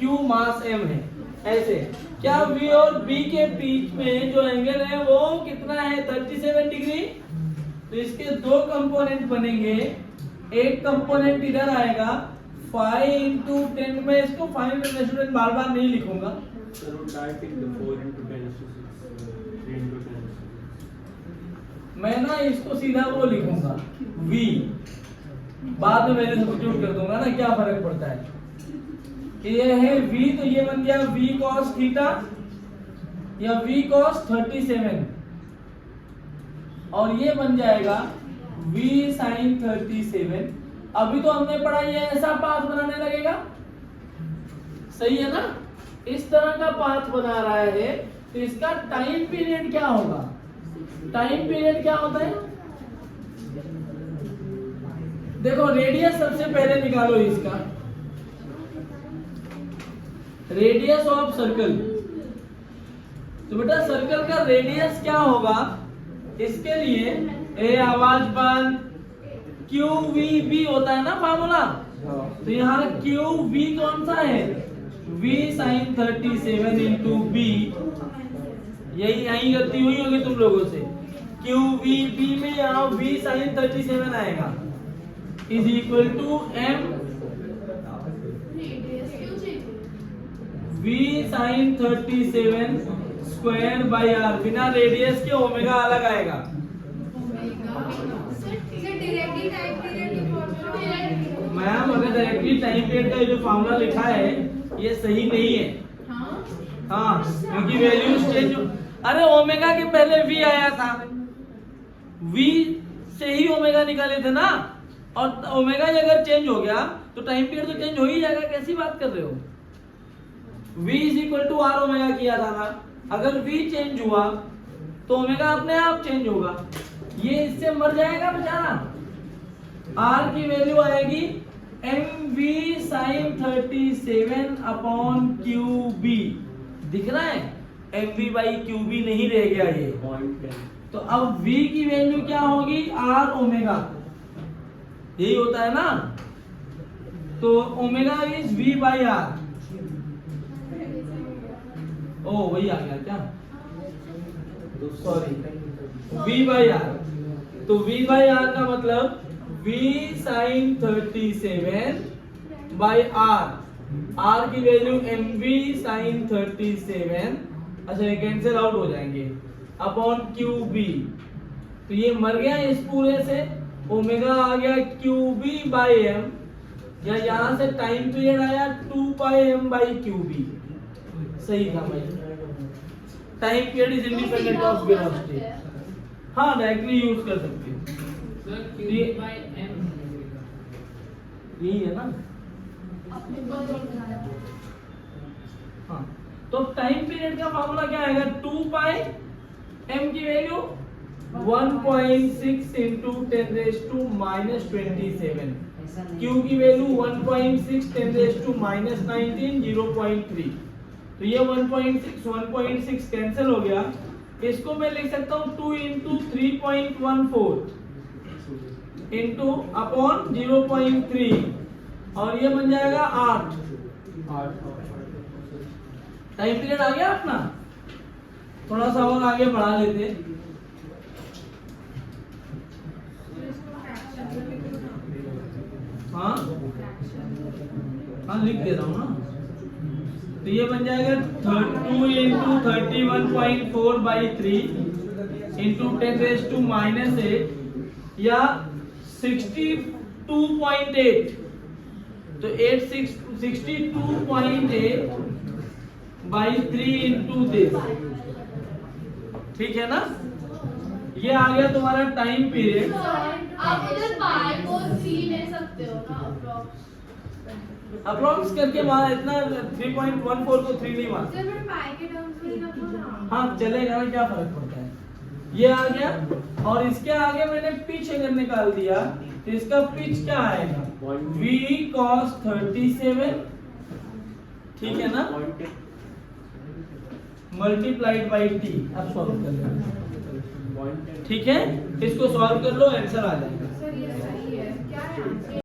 Speaker 1: Q मास M है। ऐसे क्या V और B के बीच में जो एंगल है वो कितना है? 37 डिग्री। तो इसके दो कंपोनेंट बनेंगे। एक कंपोनेंट इधर आएगा 5 into 10 में। इसको 5 into 10 स्टूडेंट बार बार नहीं लिखूंगा।
Speaker 4: सर वो डायरेक्ट 4 into 10 to 6 3 into 10।
Speaker 1: मैं ना इसको सीधा वो लिखूंगा V, बाद में मैंने सब्स्टिट्यूट कर दूंगा ना, क्या फर्क पड़ता है। ये है V, तो ये बन गया V cos थीटा या V cos 37, और ये बन जाएगा V sin 37। अभी तो हमने पढ़ा ये ऐसा पाथ बनाने लगेगा, सही है ना? इस तरह का पाथ बना रहा है, तो इसका टाइम पीरियड क्या होगा? टाइम पीरियड क्या होता है? देखो रेडियस सबसे पहले निकालो इसका। Radius of circle. तो बेटा सर्कल का रेडियस क्या होगा, इसके लिए ए आवाज बंद, क्यू वी बी होता है ना फार्मूला। तो यहाँ क्यू वी कौन सा है, v sin 37 इंटू बी, यही गलती हुई होगी तुम लोगों से। क्यू वी बी में यहाँ v sin 37 आएगा is equal to m
Speaker 2: radius क्यों चाहिए?
Speaker 1: v sin 37 square by R, बिना रेडियस के ओमेगा अलग आएगा।
Speaker 2: सर डायरेक्टली टाइम पीरियड की फॉर्मूला
Speaker 1: मैम अगर डायरेक्टली टाइम पीरियड का जो फार्मूला लिखा है ये सही नहीं है।
Speaker 2: हाँ
Speaker 1: हाँ क्योंकि वैल्यूज चेंज, अरे ओमेगा के पहले v आया था, v से ही ओमेगा निकाले थे ना, और ओमेगा अगर चेंज हो गया तो टाइम पीरियड तो चेंज हो ही जाएगा। कैसी बात कर रहे हो, v is equal to R omega किया था ना, अगर v चेंज हुआ तो ओमेगा अपने आप चेंज होगा, ये इससे मर जाएगा बेचारा। r की वैल्यू आएगी mv sin 37 अपॉन qb, दिख रहा है mv बाई qb नहीं रह गया ये।
Speaker 4: 0.10.
Speaker 1: तो अब v की वैल्यू क्या होगी, r ओमेगा, यही होता है ना। तो omega is v by r, ओ वही आ गया क्या, सॉरी v बाई r। तो v बाई r का मतलब v sin 37 by r, r की वैल्यू mv sin 37, अच्छा ये कैंसिल आउट हो जाएंगे, अपॉन qb। तो ये मर गया इस पूरे से, ओमेगा आ गया qb बाई m, या यहां से टाइम पीरियड आया 2 पाई m बाई qb। सही था भाई, time period is independent of velocity. हाँ डायरेक्टली यूज कर सकते हो, यही है ना।
Speaker 2: अपने बदल
Speaker 1: हाँ तो टाइम पीरियड का फार्मूला क्या आएगा, 2 पाई m की value 1.6 into 10 raise to minus 27, q की वैल्यू 1.6 10 रेज टू माइनस 19 0.3। तो ये 1.6 कैंसिल हो गया, इसको मैं लिख सकता हूँ 2 इंटू 3.14 इंटू अपॉन 0.3, और ये बन जाएगा 8। टाइम पीरियड आ गया अपना, थोड़ा सा और आगे बढ़ा लेते। हाँ हाँ लिख दे रहा हूँ ना। तो ये बन जाएगा 2 into 31.4 by 3 into 10 raise to minus 8, या 62.8। तो 62.8 बाई 3 इंटू दिस, ठीक है ना। ये आ गया तुम्हारा टाइम पीरियड।
Speaker 2: आप इधर पाई को सी ले सकते हो ना,
Speaker 1: अप्रोक्स करके वहां इतना 3.14 को 3 नहीं मारते।
Speaker 2: सर पाई के टर्म्स में ही रखो ना।
Speaker 1: हाँ चलेगा ना, क्या फर्क पड़ता है। ये आ गया, और इसके आगे मैंने पिच अगर निकाल दिया तो इसका पिच क्या आएगा, v cos 37, ठीक है ना, मल्टीप्लाइड बाई t। अब सॉल्व कर लेना, ठीक है, इसको सॉल्व कर लो, आंसर आ जाएगा।
Speaker 2: सर ये सही है क्या है आंसर?